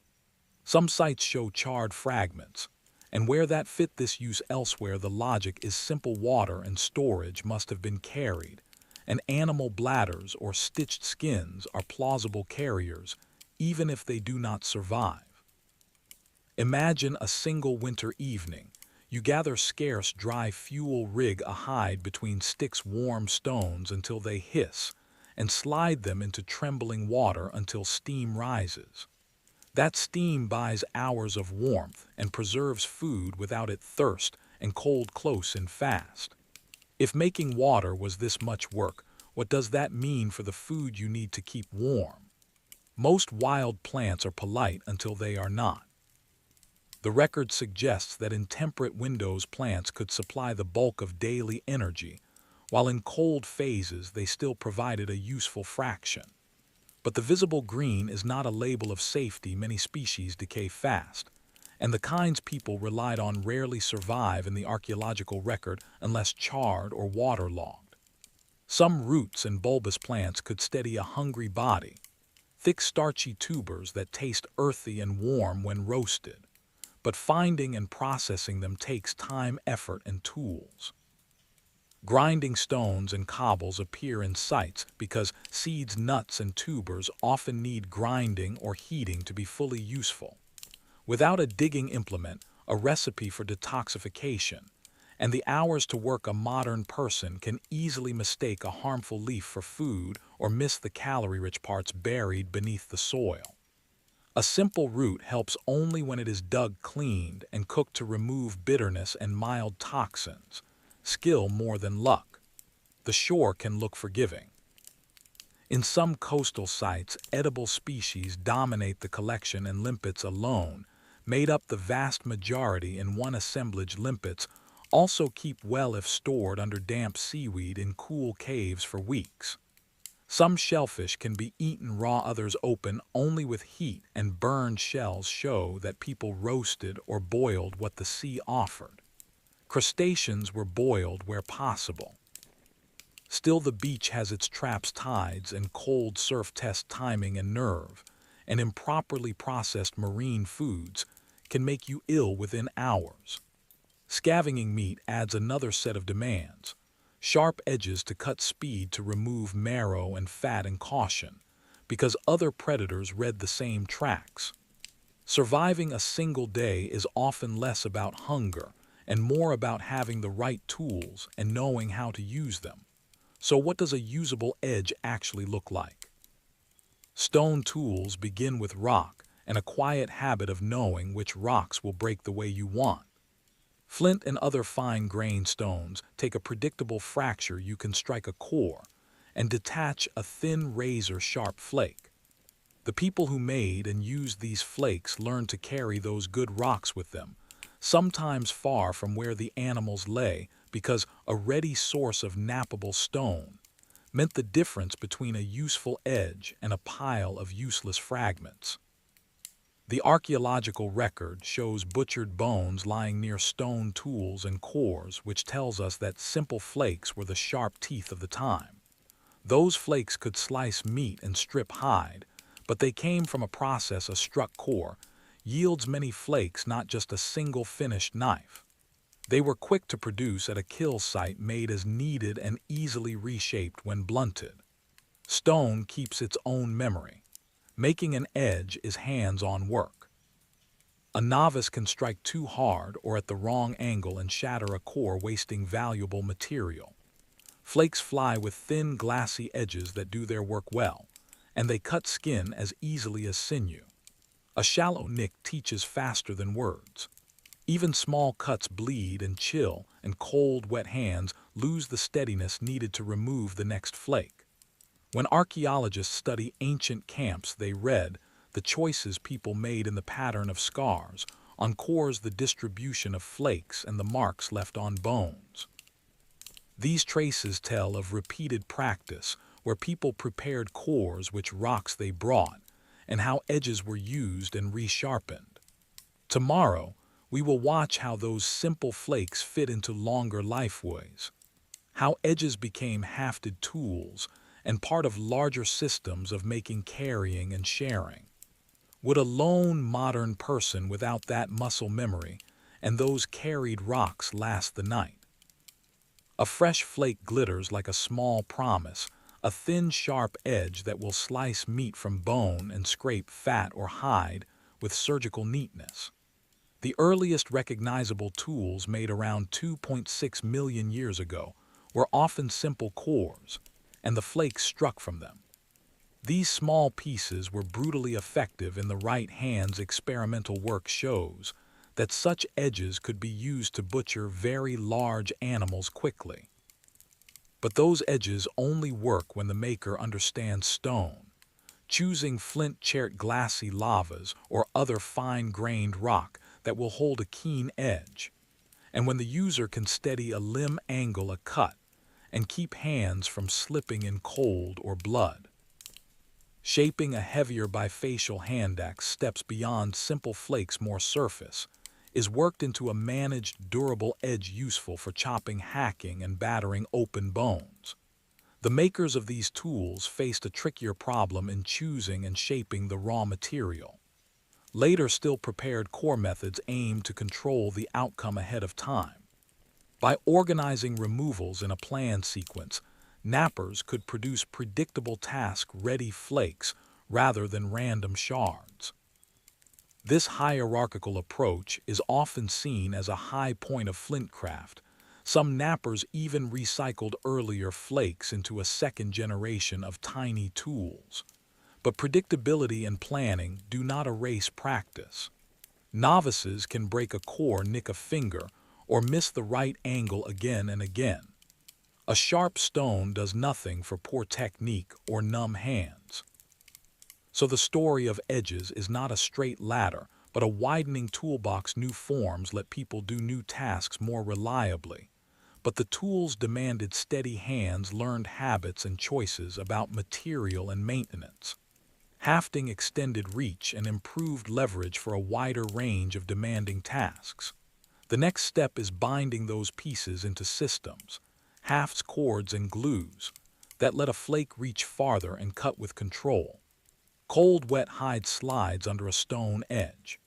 Some sites show charred fragments, and where that fit this use elsewhere, the logic is simple: water and storage must have been carried, and animal bladders or stitched skins are plausible carriers, even if they do not survive. Imagine a single winter evening. You gather scarce dry fuel, rig a hide between sticks, warm stones until they hiss, and slide them into trembling water until steam rises. That steam buys hours of warmth and preserves food without it thirst and cold close and fast. If making water was this much work, what does that mean for the food you need to keep warm? Most wild plants are polite until they are not. The record suggests that in temperate windows, plants could supply the bulk of daily energy, while in cold phases they still provided a useful fraction. But the visible green is not a label of safety. Many species decay fast, and the kinds people relied on rarely survive in the archaeological record unless charred or waterlogged. Some roots and bulbous plants could steady a hungry body, thick starchy tubers that taste earthy and warm when roasted, but finding and processing them takes time, effort, and tools. Grinding stones and cobbles appear in sites because seeds, nuts, and tubers often need grinding or heating to be fully useful. Without a digging implement, a recipe for detoxification, and the hours to work, a modern person can easily mistake a harmful leaf for food or miss the calorie-rich parts buried beneath the soil. A simple root helps only when it is dug, cleaned, and cooked to remove bitterness and mild toxins. Skill more than luck. The shore can look forgiving. In some coastal sites, edible species dominate the collection, and limpets alone made up the vast majority in one assemblage. Limpets also keep well if stored under damp seaweed in cool caves for weeks. Some shellfish can be eaten raw, others open only with heat, and burned shells show that people roasted or boiled what the sea offered. Crustaceans were boiled where possible. Still, the beach has its traps, tides, and cold surf test timing and nerve, and improperly processed marine foods can make you ill within hours. Scavenging meat adds another set of demands. Sharp edges to cut, speed to remove marrow and fat, and caution, because other predators read the same tracks. Surviving a single day is often less about hunger and more about having the right tools and knowing how to use them. So what does a usable edge actually look like? Stone tools begin with rock and a quiet habit of knowing which rocks will break the way you want. Flint and other fine-grained stones take a predictable fracture. You can strike a core and detach a thin, razor-sharp flake. The people who made and used these flakes learned to carry those good rocks with them, sometimes far from where the animals lay, because a ready source of nappable stone meant the difference between a useful edge and a pile of useless fragments. The archaeological record shows butchered bones lying near stone tools and cores, which tells us that simple flakes were the sharp teeth of the time. Those flakes could slice meat and strip hide, but they came from a process. A struck core yields many flakes, not just a single finished knife. They were quick to produce at a kill site, made as needed and easily reshaped when blunted. Stone keeps its own memory. Making an edge is hands-on work. A novice can strike too hard or at the wrong angle and shatter a core, wasting valuable material. Flakes fly with thin, glassy edges that do their work well, and they cut skin as easily as sinew. A shallow nick teaches faster than words. Even small cuts bleed and chill, and cold, wet hands lose the steadiness needed to remove the next flake. When archaeologists study ancient camps, they read the choices people made in the pattern of scars on cores, the distribution of flakes, and the marks left on bones. These traces tell of repeated practice, where people prepared cores, which rocks they brought, and how edges were used and resharpened. Tomorrow, we will watch how those simple flakes fit into longer lifeways, how edges became hafted tools and part of larger systems of making, carrying, and sharing. Would a lone modern person without that muscle memory and those carried rocks last the night? A fresh flake glitters like a small promise, a thin, sharp edge that will slice meat from bone and scrape fat or hide with surgical neatness. The earliest recognizable tools, made around 2.6 million years ago, were often simple cores, and the flakes struck from them. These small pieces were brutally effective in the right hands. Experimental work shows that such edges could be used to butcher very large animals quickly. But those edges only work when the maker understands stone. Choosing flint, chert, glassy lavas, or other fine-grained rock that will hold a keen edge, and when the user can steady a limb, angle a cut, and keep hands from slipping in cold or blood. Shaping a heavier bifacial hand axe steps beyond simple flakes. More surface is worked into a managed, durable edge useful for chopping, hacking, and battering open bones. The makers of these tools faced a trickier problem in choosing and shaping the raw material. Later still prepared core methods aimed to control the outcome ahead of time. By organizing removals in a planned sequence, knappers could produce predictable task-ready flakes rather than random shards. This hierarchical approach is often seen as a high point of flintcraft. Some knappers even recycled earlier flakes into a second generation of tiny tools. But predictability and planning do not erase practice. Novices can break a core, nick a finger, or miss the right angle again and again. A sharp stone does nothing for poor technique or numb hands. So the story of edges is not a straight ladder, but a widening toolbox. New forms let people do new tasks more reliably. But the tools demanded steady hands, learned habits, and choices about material and maintenance. Hafting extended reach and improved leverage for a wider range of demanding tasks. The next step is binding those pieces into systems, hafts, cords, and glues, that let a flake reach farther and cut with control. Cold, wet hide slides under a stone edge.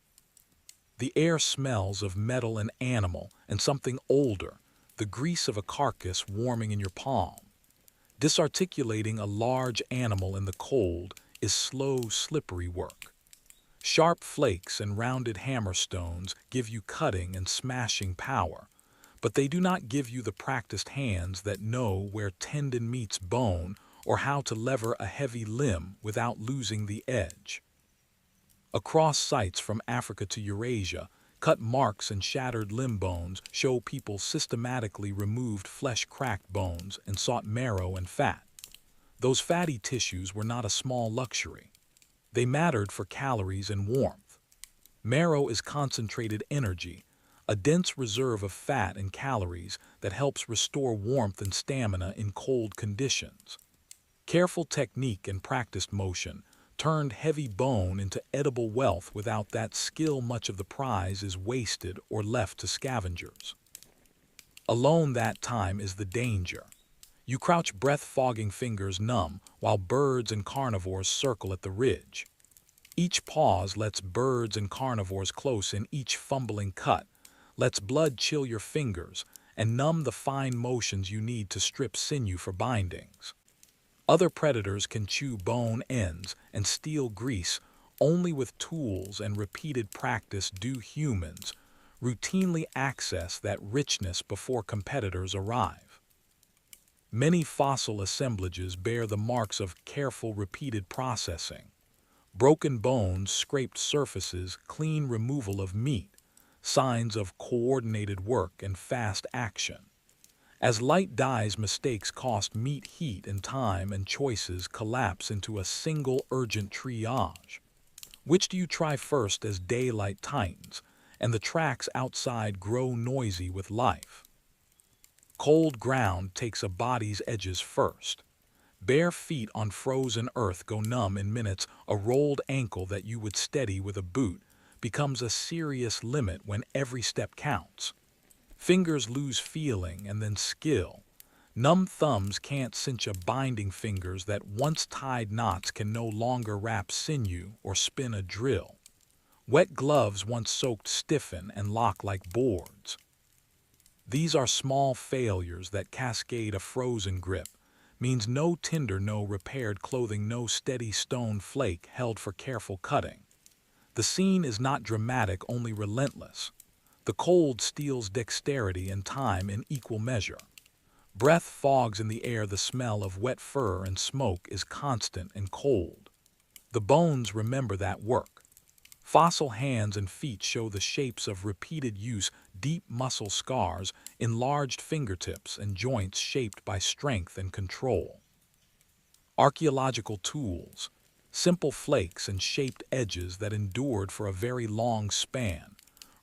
The air smells of metal and animal and something older, the grease of a carcass warming in your palm. Disarticulating a large animal in the cold is slow, slippery work. Sharp flakes and rounded hammerstones give you cutting and smashing power, but they do not give you the practiced hands that know where tendon meets bone or how to lever a heavy limb without losing the edge. Across sites from Africa to Eurasia, cut marks and shattered limb bones show people systematically removed flesh-cracked bones and sought marrow and fat. Those fatty tissues were not a small luxury. They mattered for calories and warmth. Marrow is concentrated energy, a dense reserve of fat and calories that helps restore warmth and stamina in cold conditions. Careful technique and practiced motion turned heavy bone into edible wealth. Without that skill, much of the prize is wasted or left to scavengers. Alone, that time is the danger. You crouch, breath-fogging fingers numb, while birds and carnivores circle at the ridge. Each pause lets birds and carnivores close in, each fumbling cut lets blood chill your fingers and numb the fine motions you need to strip sinew for bindings. Other predators can chew bone ends and steal grease. Only with tools and repeated practice do humans routinely access that richness before competitors arrive. Many fossil assemblages bear the marks of careful, repeated processing. Broken bones, scraped surfaces, clean removal of meat, signs of coordinated work and fast action. As light dies, mistakes cost meat, heat, and time, and choices collapse into a single urgent triage. Which do you try first as daylight tightens and the tracks outside grow noisy with life? Cold ground takes a body's edges first. Bare feet on frozen earth go numb in minutes. A rolled ankle that you would steady with a boot becomes a serious limit when every step counts. Fingers lose feeling and then skill. Numb thumbs can't cinch a binding, fingers that once tied knots can no longer wrap sinew or spin a drill. Wet gloves once soaked stiffen and lock like boards. These are small failures that cascade. A frozen grip means no tinder, no repaired clothing, no steady stone flake held for careful cutting. The scene is not dramatic, only relentless. The cold steals dexterity and time in equal measure. Breath fogs in the air, the smell of wet fur and smoke is constant and cold. The bones remember that work. Fossil hands and feet show the shapes of repeated use, deep muscle scars, enlarged fingertips, and joints shaped by strength and control. Archaeological tools, simple flakes and shaped edges that endured for a very long span,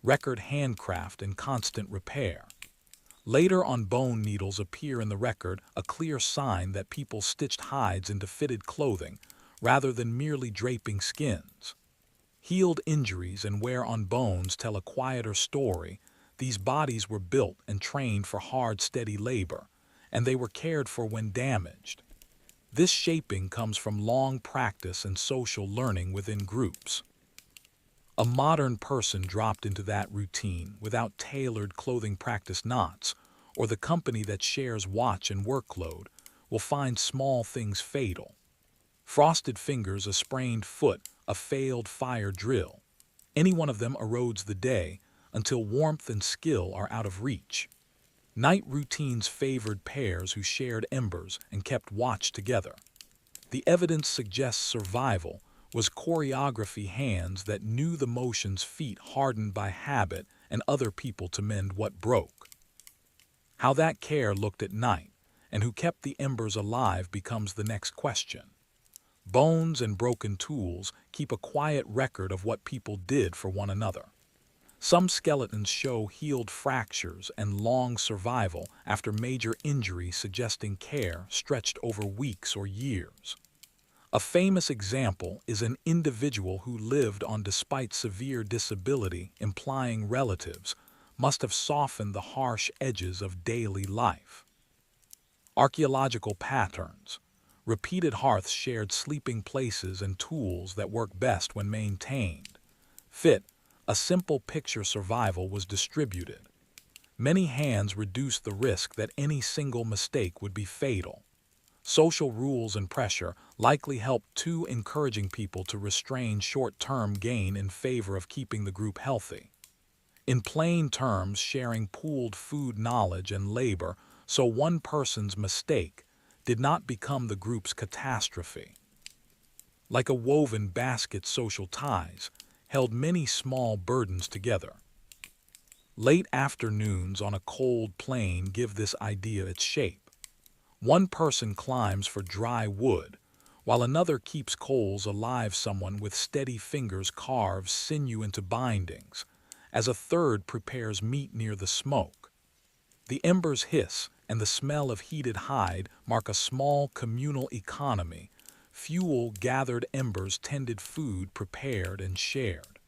record handcraft and constant repair. Later on, bone needles appear in the record, a clear sign that people stitched hides into fitted clothing rather than merely draping skins. Healed injuries and wear on bones tell a quieter story. These bodies were built and trained for hard, steady labor, and they were cared for when damaged. This shaping comes from long practice and social learning within groups. A modern person dropped into that routine without tailored clothing practice knots, or the company that shares watch and workload, will find small things fatal. Frosted fingers, a sprained foot, a failed fire drill. Any one of them erodes the day until warmth and skill are out of reach. Night routines favored pairs who shared embers and kept watch together. The evidence suggests survival was choreography, hands that knew the motions, feet hardened by habit, and other people to mend what broke. How that care looked at night and who kept the embers alive becomes the next question. Bones and broken tools keep a quiet record of what people did for one another. Some skeletons show healed fractures and long survival after major injury, suggesting care stretched over weeks or years. A famous example is an individual who lived on despite severe disability, implying relatives must have softened the harsh edges of daily life. Archaeological patterns. Repeated hearths shared sleeping places and tools that work best when maintained. Fit, a simple picture survival was distributed. Many hands reduced the risk that any single mistake would be fatal. Social rules and pressure likely helped too, encouraging people to restrain short-term gain in favor of keeping the group healthy. In plain terms, sharing pooled food, knowledge, and labor so one person's mistake did not become the group's catastrophe. Like a woven basket, social ties held many small burdens together. Late afternoons on a cold plain give this idea its shape. One person climbs for dry wood, while another keeps coals alive. Someone with steady fingers carves sinew into bindings, as a third prepares meat near the smoke. The embers hiss, and the smell of heated hide mark a small communal economy. Fuel gathered, embers tended, food prepared and shared.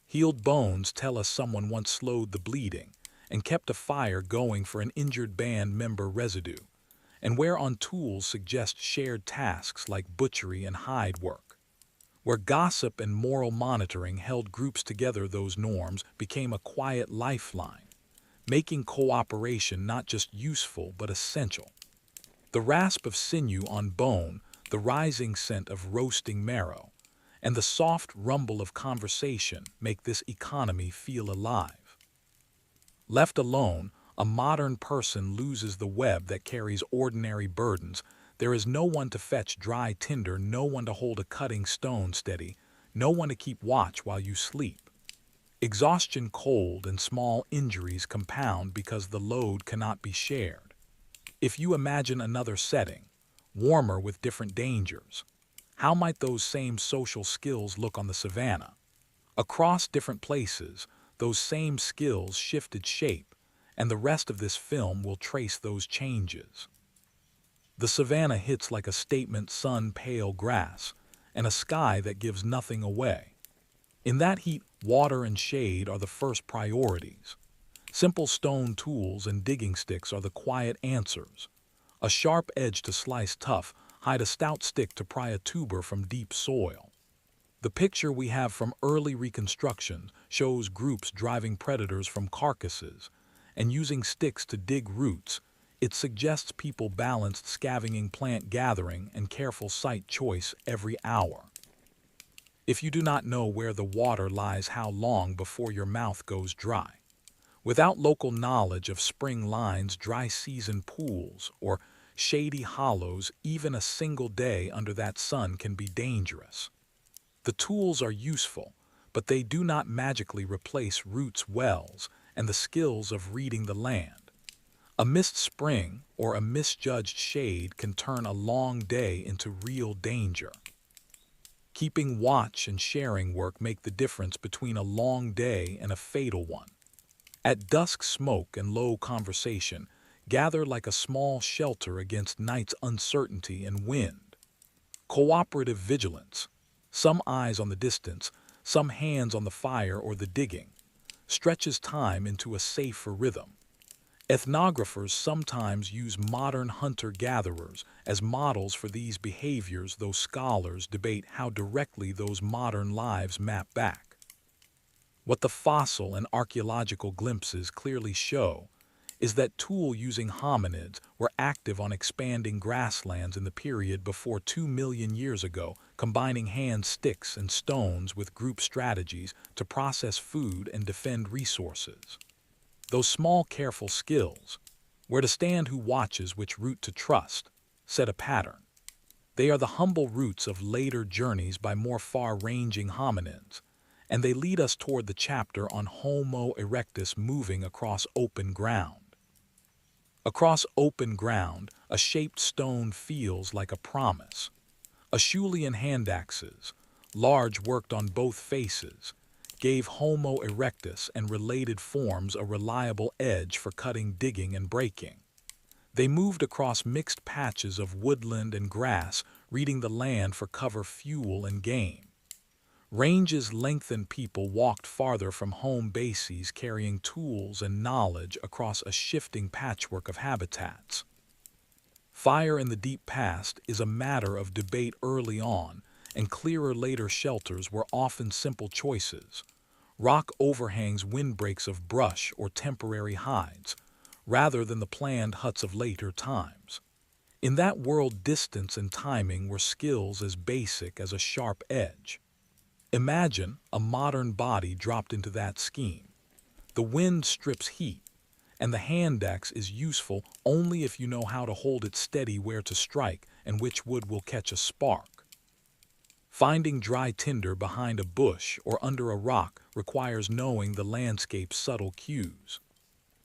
Healed bones tell us someone once slowed the bleeding and kept a fire going for an injured band member. Residue and wear on tools suggest shared tasks like butchery and hide work. Where gossip and moral monitoring held groups together, those norms became a quiet lifeline, making cooperation not just useful but essential. The rasp of sinew on bone, the rising scent of roasting marrow, and the soft rumble of conversation make this economy feel alive. Left alone, a modern person loses the web that carries ordinary burdens. There is no one to fetch dry tinder, no one to hold a cutting stone steady, no one to keep watch while you sleep. Exhaustion, cold, and small injuries compound because the load cannot be shared. If you imagine another setting, warmer with different dangers, how might those same social skills look on the savannah? Across different places, those same skills shifted shape, and the rest of this film will trace those changes. The savannah hits like a statement: sun, pale grass, and a sky that gives nothing away. In that heat, water and shade are the first priorities. Simple stone tools and digging sticks are the quiet answers. A sharp edge to slice tough hide, a stout stick to pry a tuber from deep soil. The picture we have from early reconstruction shows groups driving predators from carcasses and using sticks to dig roots. It suggests people balanced scavenging, plant gathering, and careful site choice every hour. If you do not know where the water lies, how long before your mouth goes dry? Without local knowledge of spring lines, dry season pools, or shady hollows, even a single day under that sun can be dangerous. The tools are useful, but they do not magically replace roots, wells, and the skills of reading the land. A missed spring or a misjudged shade can turn a long day into real danger. Keeping watch and sharing work make the difference between a long day and a fatal one. At dusk, smoke and low conversation gather like a small shelter against night's uncertainty and wind. Cooperative vigilance, some eyes on the distance, some hands on the fire or the digging, stretches time into a safer rhythm. Ethnographers sometimes use modern hunter-gatherers as models for these behaviors, though scholars debate how directly those modern lives map back. What the fossil and archaeological glimpses clearly show is that tool-using hominids were active on expanding grasslands in the period before 2 million years ago, combining hand sticks and stones with group strategies to process food and defend resources. Those small, careful skills, where to stand, who watches, which route to trust, set a pattern. They are the humble roots of later journeys by more far-ranging hominids, and they lead us toward the chapter on Homo erectus moving across open ground. Across open ground, a shaped stone feels like a promise. Acheulean handaxes, large, worked on both faces, gave Homo erectus and related forms a reliable edge for cutting, digging, and breaking. They moved across mixed patches of woodland and grass, reading the land for cover, fuel, and game. Ranges lengthened, people walked farther from home bases, carrying tools and knowledge across a shifting patchwork of habitats. Fire in the deep past is a matter of debate early on, and clearer later shelters were often simple choices. Rock overhangs, windbreaks of brush, or temporary hides, rather than the planned huts of later times. In that world, distance and timing were skills as basic as a sharp edge. Imagine a modern body dropped into that scheme. The wind strips heat, and the hand axe is useful only if you know how to hold it steady, where to strike, and which wood will catch a spark. Finding dry tinder behind a bush or under a rock requires knowing the landscape's subtle cues.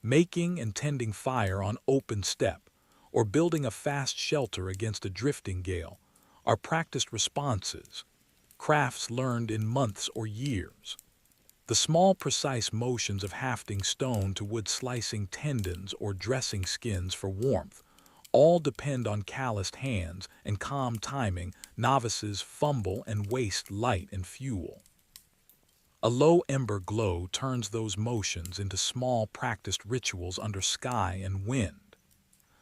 Making and tending fire on open steppe, or building a fast shelter against a drifting gale, are practiced responses, crafts learned in months or years. The small, precise motions of hafting stone to wood, slicing tendons, or dressing skins for warmth all depend on calloused hands and calm timing. Novices fumble and waste light and fuel. A low ember glow turns those motions into small, practiced rituals under sky and wind.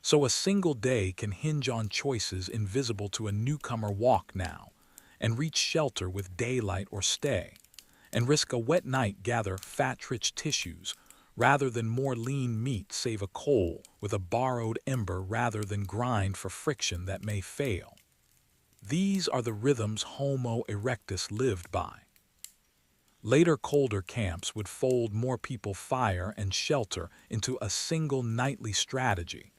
So a single day can hinge on choices invisible to a newcomer. Walk now, and reach shelter with daylight, or stay and risk a wet night. Gather fat-rich tissues rather than more lean meat. Save a coal with a borrowed ember rather than grind for friction that may fail. These are the rhythms Homo erectus lived by. Later, colder camps would fold more people, fire, and shelter into a single nightly strategy.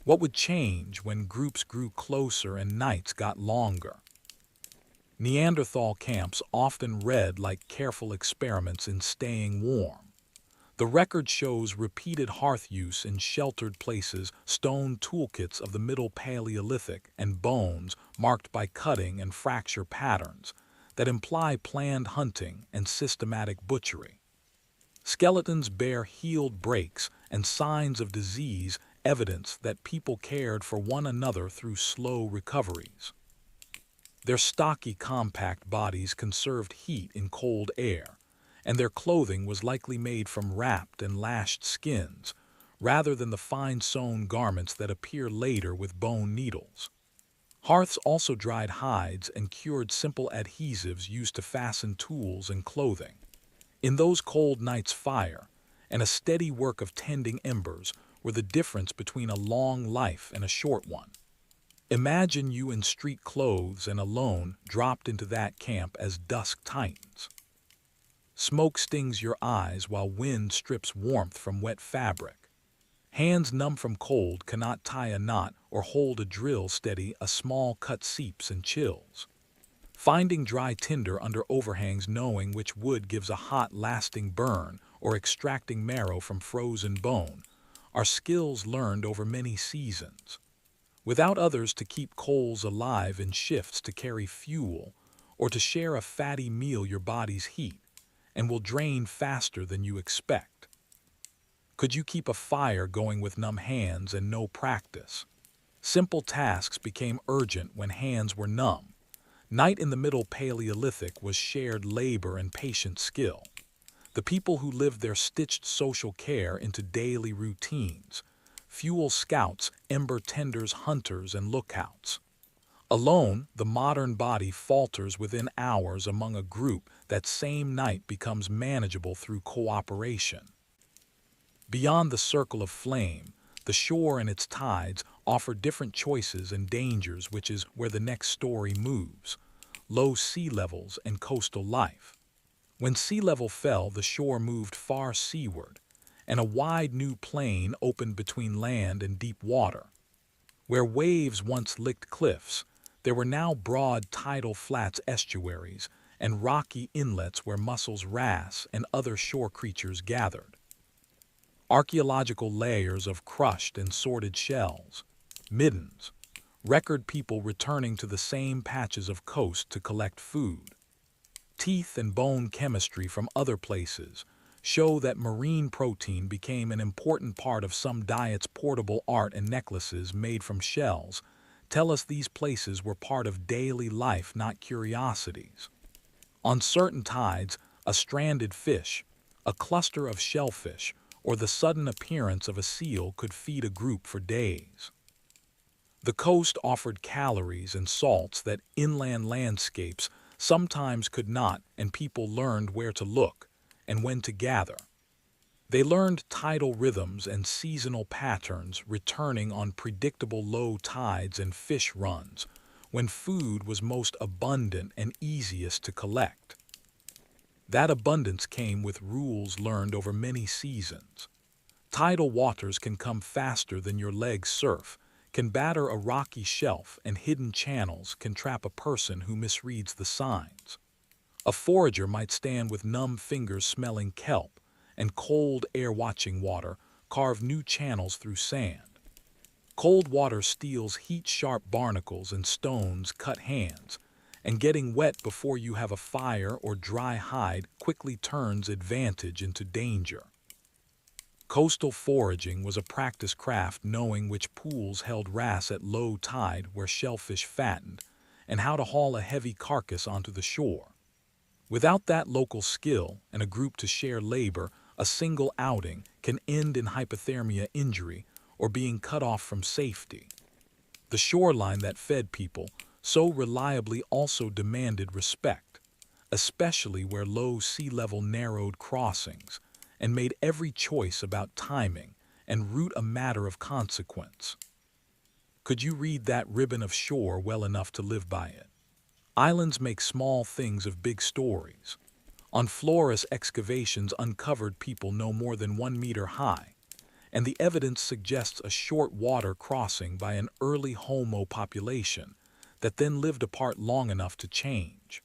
What would change when groups grew closer and nights got longer? Neanderthal camps often read like careful experiments in staying warm. The record shows repeated hearth use in sheltered places, stone toolkits of the Middle Paleolithic, and bones marked by cutting and fracture patterns that imply planned hunting and systematic butchery. Skeletons bear healed breaks and signs of disease, evidence that people cared for one another through slow recoveries. Their stocky, compact bodies conserved heat in cold air, and their clothing was likely made from wrapped and lashed skins, rather than the fine sewn garments that appear later with bone needles. Hearths also dried hides and cured simple adhesives used to fasten tools and clothing. In those cold nights, fire and a steady work of tending embers were the difference between a long life and a short one. Imagine you in street clothes and alone, dropped into that camp as dusk tightens. Smoke stings your eyes while wind strips warmth from wet fabric. Hands numb from cold cannot tie a knot or hold a drill steady. A small cut seeps and chills. Finding dry tinder under overhangs, knowing which wood gives a hot, lasting burn, or extracting marrow from frozen bone, are skills learned over many seasons. Without others to keep coals alive in shifts, to carry fuel, or to share a fatty meal, your body's heat and will drain faster than you expect. Could you keep a fire going with numb hands and no practice? Simple tasks became urgent when hands were numb. Night in the Middle Paleolithic was shared labor and patient skill. The people who lived there stitched social care into daily routines. Fuel scouts, ember tenders, hunters, and lookouts. Alone, the modern body falters within hours among a group that same night becomes manageable through cooperation. Beyond the circle of flame, the shore and its tides offer different choices and dangers, which is where the next story moves. Low sea levels and coastal life. When sea level fell, the shore moved far seaward, and a wide new plain opened between land and deep water. Where waves once licked cliffs, there were now broad tidal flats, estuaries, and rocky inlets where mussels, wrasse, and other shore creatures gathered. Archaeological layers of crushed and sorted shells, middens, record people returning to the same patches of coast to collect food. Teeth and bone chemistry from other places show that marine protein became an important part of some diets. Portable art and necklaces made from shells tell us these places were part of daily life, not curiosities. On certain tides, a stranded fish, a cluster of shellfish, or the sudden appearance of a seal could feed a group for days. The coast offered calories and salts that inland landscapes sometimes could not, and people learned where to look and when to gather. They learned tidal rhythms and seasonal patterns, returning on predictable low tides and fish runs, when food was most abundant and easiest to collect. That abundance came with rules learned over many seasons. Tidal waters can come faster than your legs surf, can batter a rocky shelf, and hidden channels can trap a person who misreads the signs. A forager might stand with numb fingers smelling kelp, and cold air watching water carve new channels through sand. Cold water steals heat-sharp barnacles and stones cut hands, and getting wet before you have a fire or dry hide quickly turns advantage into danger. Coastal foraging was a practice craft, knowing which pools held wrasse at low tide where shellfish fattened, and how to haul a heavy carcass onto the shore. Without that local skill and a group to share labor, a single outing can end in hypothermia injury or being cut off from safety. The shoreline that fed people so reliably also demanded respect, especially where low sea level narrowed crossings and made every choice about timing and route a matter of consequence. Could you read that ribbon of shore well enough to live by it? Islands make small things of big stories. On Flores, excavations uncovered people no more than 1 meter high, and the evidence suggests a short water crossing by an early Homo population that then lived apart long enough to change.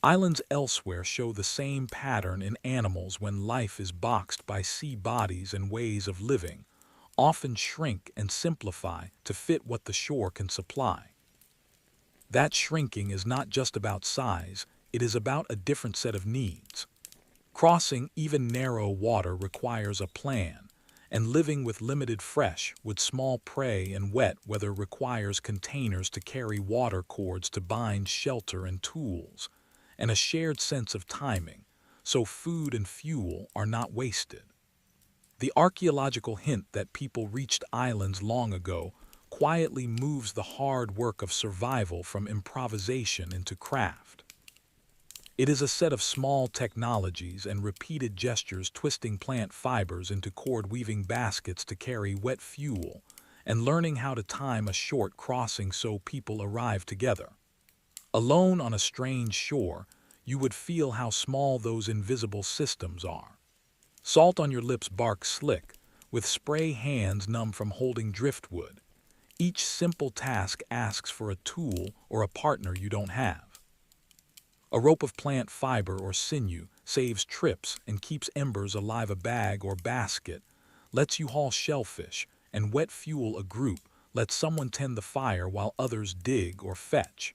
Islands elsewhere show the same pattern in animals. When life is boxed by sea bodies and ways of living, often shrink and simplify to fit what the shore can supply. That shrinking is not just about size, it is about a different set of needs. Crossing even narrow water requires a plan, and living with limited fresh with small prey and wet weather requires containers to carry, water cords to bind shelter and tools, and a shared sense of timing, so food and fuel are not wasted. The archaeological hint that people reached islands long ago quietly moves the hard work of survival from improvisation into craft. It is a set of small technologies and repeated gestures, twisting plant fibers into cord-weaving baskets to carry wet fuel, and learning how to time a short crossing so people arrive together. Alone on a strange shore, you would feel how small those invisible systems are. Salt on your lips, bark slick, with spray hands numb from holding driftwood. Each simple task asks for a tool or a partner you don't have. A rope of plant fiber or sinew saves trips and keeps embers alive. A bag or basket lets you haul shellfish, and wet fuel a group lets someone tend the fire while others dig or fetch.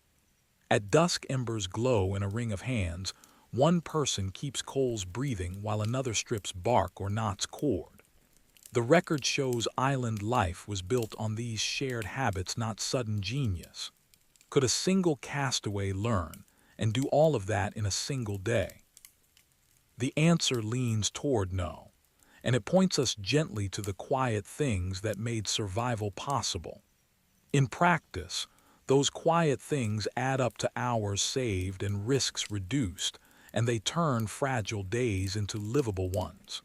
At dusk, embers glow in a ring of hands. One person keeps coals breathing while another strips bark or knots cord. The record shows island life was built on these shared habits, not sudden genius. Could a single castaway learn and do all of that in a single day? The answer leans toward no, and it points us gently to the quiet things that made survival possible. In practice, those quiet things add up to hours saved and risks reduced, and they turn fragile days into livable ones.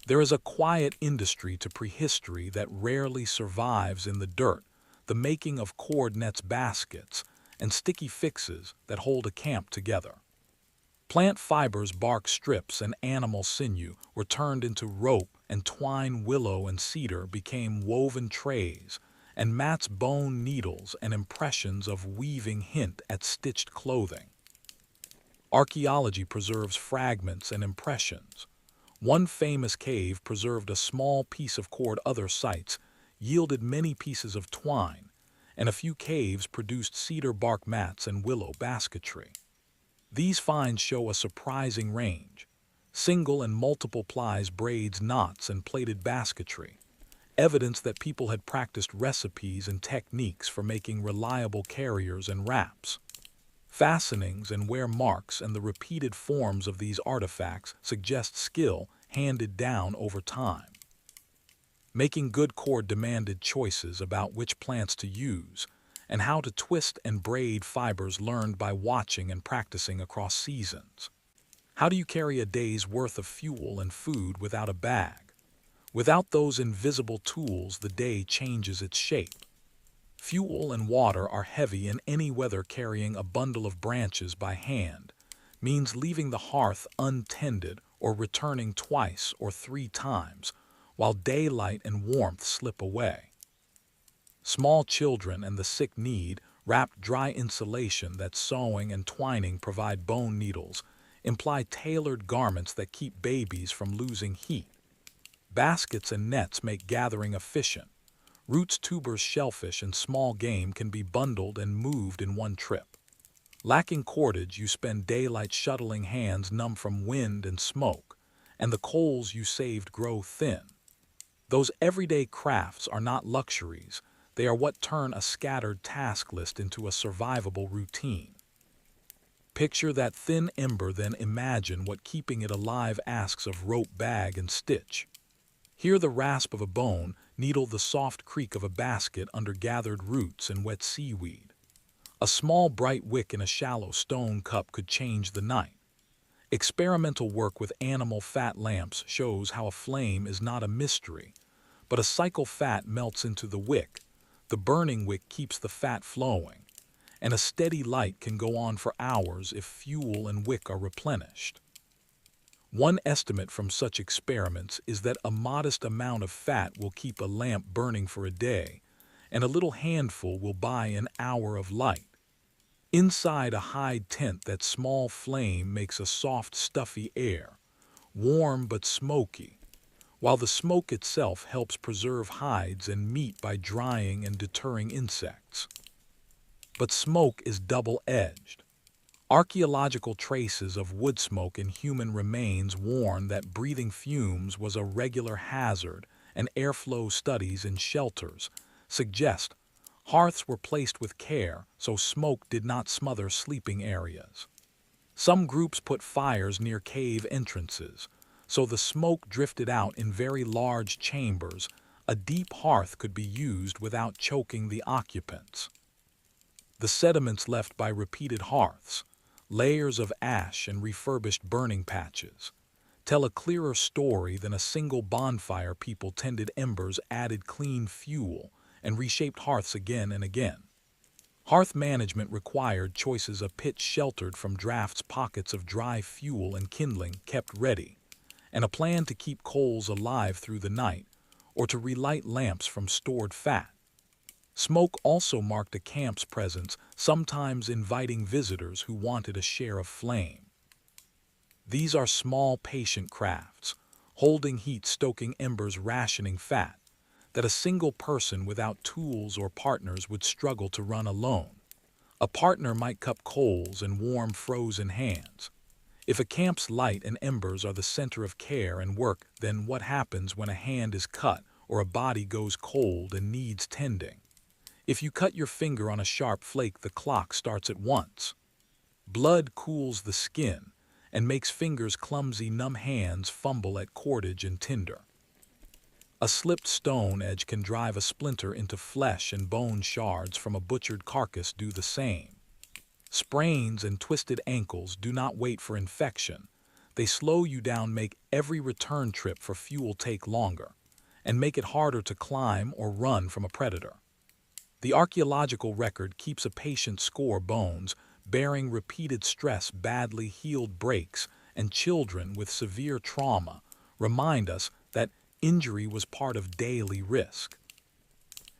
There is a quiet industry to prehistory that rarely survives in the dirt, the making of cord nets baskets and sticky fixes that hold a camp together. Plant fibers, bark strips, and animal sinew were turned into rope, and twine, willow, and cedar became woven trays, and mats, bone, needles, and impressions of weaving hint at stitched clothing. Archaeology preserves fragments and impressions. One famous cave preserved a small piece of cord, other sites yielded many pieces of twine, and a few caves produced cedar bark mats and willow basketry. These finds show a surprising range: single and multiple plies, braids, knots, and plaited basketry, evidence that people had practiced recipes and techniques for making reliable carriers and wraps. Fastenings and wear marks and the repeated forms of these artifacts suggest skill handed down over time. Making good cord demanded choices about which plants to use and how to twist and braid fibers learned by watching and practicing across seasons. How do you carry a day's worth of fuel and food without a bag? Without those invisible tools, the day changes its shape. Fuel and water are heavy in any weather. Carrying a bundle of branches by hand means leaving the hearth untended or returning twice or three times, while daylight and warmth slip away. Small children and the sick need wrapped dry insulation that sewing and twining provide. Bone needles imply tailored garments that keep babies from losing heat. Baskets and nets make gathering efficient. Roots, tubers, shellfish, and small game can be bundled and moved in one trip. Lacking cordage, you spend daylight shuttling, hands numb from wind and smoke, and the coals you saved grow thin. Those everyday crafts are not luxuries. They are what turn a scattered task list into a survivable routine. Picture that thin ember, then imagine what keeping it alive asks of rope, bag, and stitch. Hear the rasp of a bone needle, the soft creak of a basket under gathered roots and wet seaweed. A small bright wick in a shallow stone cup could change the night. Experimental work with animal fat lamps shows how a flame is not a mystery, but a cycle. Fat melts into the wick. The burning wick keeps the fat flowing, and a steady light can go on for hours if fuel and wick are replenished. One estimate from such experiments is that a modest amount of fat will keep a lamp burning for a day, and a little handful will buy an hour of light. Inside a hide tent, that small flame makes a soft, stuffy air, warm but smoky, while the smoke itself helps preserve hides and meat by drying and deterring insects. But smoke is double-edged. Archaeological traces of wood smoke in human remains warn that breathing fumes was a regular hazard, and airflow studies in shelters suggest hearths were placed with care so smoke did not smother sleeping areas. Some groups put fires near cave entrances, so the smoke drifted out in very large chambers. A deep hearth could be used without choking the occupants. The sediments left by repeated hearths, layers of ash and refurbished burning patches, tell a clearer story than a single bonfire. People tended embers, added clean fuel, and reshaped hearths again and again. Hearth management required choices: a pit sheltered from drafts, pockets of dry fuel and kindling kept ready, and a plan to keep coals alive through the night, or to relight lamps from stored fat. Smoke also marked a camp's presence, sometimes inviting visitors who wanted a share of flame. These are small, patient crafts, holding heat, stoking embers, rationing fat, that a single person without tools or partners would struggle to run alone. A partner might cup coals and warm frozen hands. If a camp's light and embers are the center of care and work, then what happens when a hand is cut or a body goes cold and needs tending? If you cut your finger on a sharp flake, the clock starts at once. Blood cools the skin, and makes fingers' clumsy, numb hands fumble at cordage and tinder. A slipped stone edge can drive a splinter into flesh, and bone shards from a butchered carcass do the same. Sprains and twisted ankles do not wait for infection. They slow you down, make every return trip for fuel take longer, and make it harder to climb or run from a predator. The archaeological record keeps a patient score: bones bearing repeated stress, badly healed breaks, and children with severe trauma remind us that injury was part of daily risk.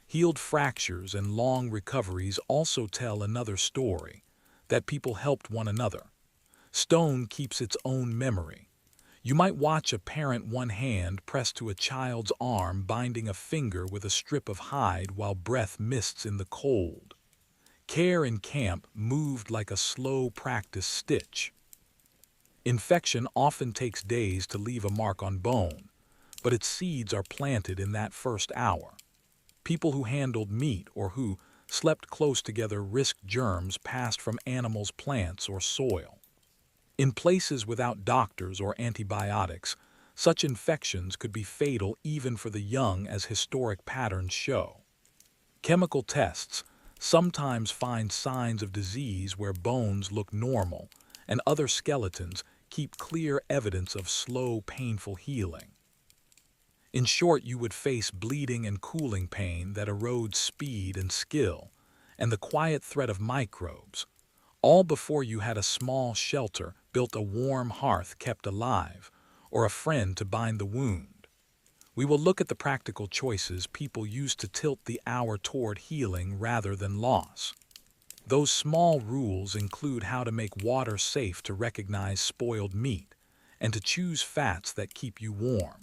Healed fractures and long recoveries also tell another story, that people helped one another. Stone keeps its own memory. You might watch a parent, one hand pressed to a child's arm, binding a finger with a strip of hide while breath mists in the cold. Care in camp moved like a slow practice stitch. Infection often takes days to leave a mark on bone, but its seeds are planted in that first hour. People who handled meat or who slept close together risked germs passed from animals, plants, or soil. In places without doctors or antibiotics, such infections could be fatal even for the young, as historic patterns show. Chemical tests sometimes find signs of disease where bones look normal, and other skeletons keep clear evidence of slow, painful healing. In short, you would face bleeding and cooling pain that erodes speed and skill, and the quiet threat of microbes, all before you had a small shelter built, a warm hearth kept alive, or a friend to bind the wound. We will look at the practical choices people used to tilt the hour toward healing rather than loss. Those small rules include how to make water safe to recognize spoiled meat, and to choose fats that keep you warm.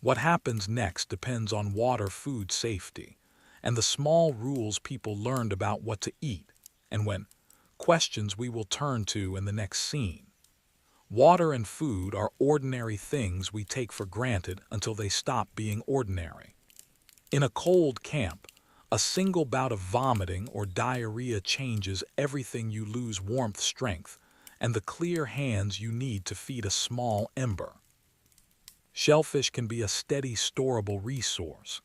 What happens next depends on water, food safety, and the small rules people learned about what to eat, and when questions we will turn to in the next scene. Water and food are ordinary things we take for granted until they stop being ordinary. In a cold camp, a single bout of vomiting or diarrhea changes everything. You lose warmth, strength, and the clear hands you need to feed a small ember. Shellfish can be a steady, storable resource.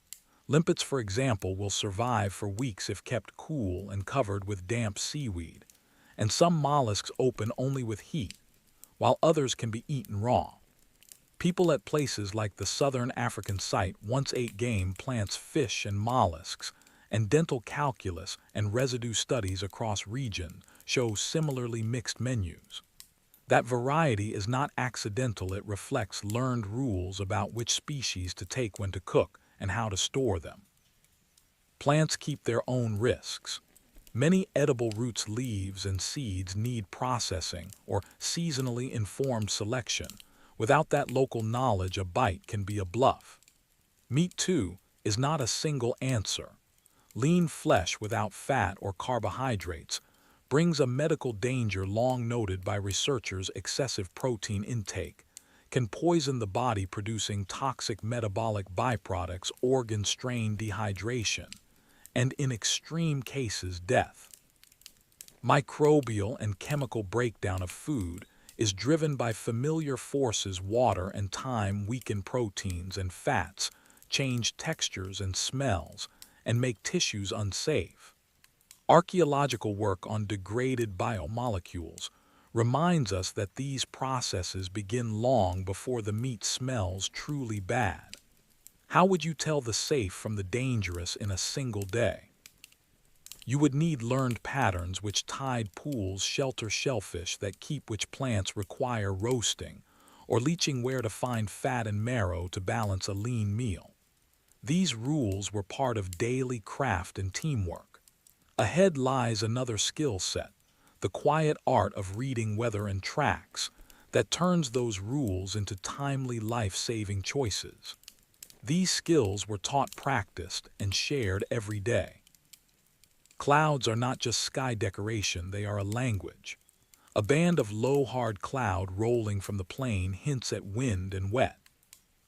Limpets, for example, will survive for weeks if kept cool and covered with damp seaweed, and some mollusks open only with heat, while others can be eaten raw. People at places like the Southern African site once ate game, plants, fish, and mollusks, and dental calculus and residue studies across regions show similarly mixed menus. That variety is not accidental. It reflects learned rules about which species to take, when to cook, and how to store them. Plants keep their own risks. Many edible roots, leaves, and seeds need processing or seasonally informed selection. Without that local knowledge, a bite can be a bluff. Meat, too, is not a single answer. Lean flesh without fat or carbohydrates brings a medical danger long noted by researchers. Excessive protein intake can poison the body, producing toxic metabolic byproducts, organ strain, dehydration, and in extreme cases, death. Microbial and chemical breakdown of food is driven by familiar forces. Water and time weaken proteins and fats, change textures and smells, and make tissues unsafe. Archaeological work on degraded biomolecules reminds us that these processes begin long before the meat smells truly bad. How would you tell the safe from the dangerous in a single day? You would need learned patterns: which tide pools shelter shellfish that keep, which plants require roasting or leaching, where to find fat and marrow to balance a lean meal. These rules were part of daily craft and teamwork. Ahead lies another skill set, the quiet art of reading weather and tracks, that turns those rules into timely, life-saving choices. These skills were taught, practiced, and shared every day. Clouds are not just sky decoration, they are a language. A band of low, hard cloud rolling from the plain hints at wind and wet.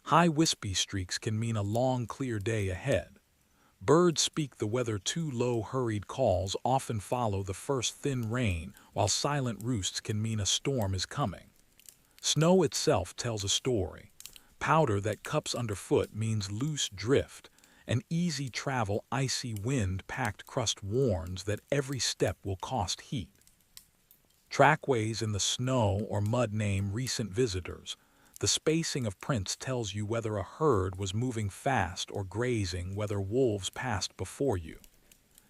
High, wispy streaks can mean a long, clear day ahead. Birds speak the weather too low. Hurried calls often follow the first thin rain, while silent roosts can mean a storm is coming. Snow itself tells a story. Powder that cups underfoot means loose drift, and easy travel. Icy wind-packed crust warns that every step will cost heat. Trackways in the snow or mud name recent visitors. The spacing of prints tells you whether a herd was moving fast or grazing, whether wolves passed before you.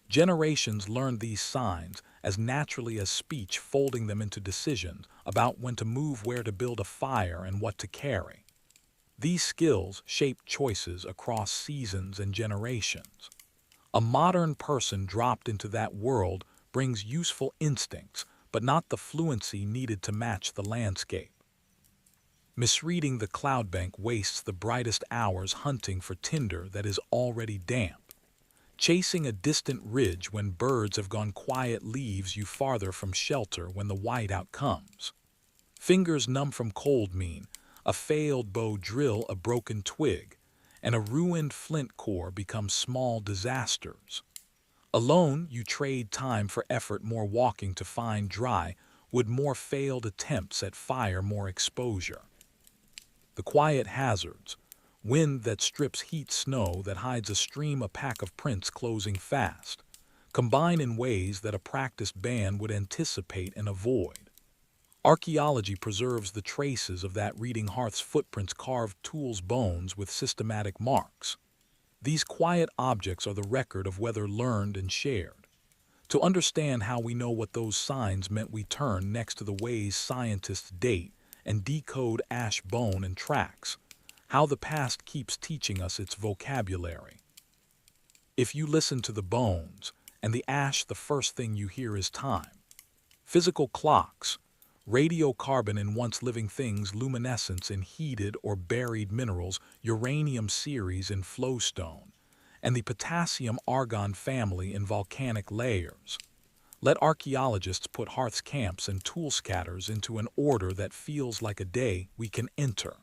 Generations learned these signs as naturally as speech, folding them into decisions about when to move, where to build a fire, and what to carry. These skills shape choices across seasons and generations. A modern person dropped into that world brings useful instincts, but not the fluency needed to match the landscape. Misreading the cloudbank wastes the brightest hours hunting for tinder that is already damp. Chasing a distant ridge when birds have gone quiet leaves you farther from shelter when the whiteout comes. Fingers numb from cold mean a failed bow drill, a broken twig, and a ruined flint core become small disasters. Alone, you trade time for effort, more walking to find dry wood, more failed attempts at fire, more exposure. The quiet hazards: wind that strips heat, snow that hides a stream, a pack of prints closing fast, combine in ways that a practiced band would anticipate and avoid. Archaeology preserves the traces of that reading hearth's footprints, carved tools, bones with systematic marks. These quiet objects are the record of weather learned and shared. To understand how we know what those signs meant, we turn next to the ways scientists date and decode ash, bone, and tracks, how the past keeps teaching us its vocabulary. If you listen to the bones and the ash, the first thing you hear is time. Physical clocks, radiocarbon in once living things, luminescence in heated or buried minerals, uranium series in flowstone, and the potassium-argon family in volcanic layers. Let archaeologists put hearths, camps, and tool scatters into an order that feels like a day we can enter.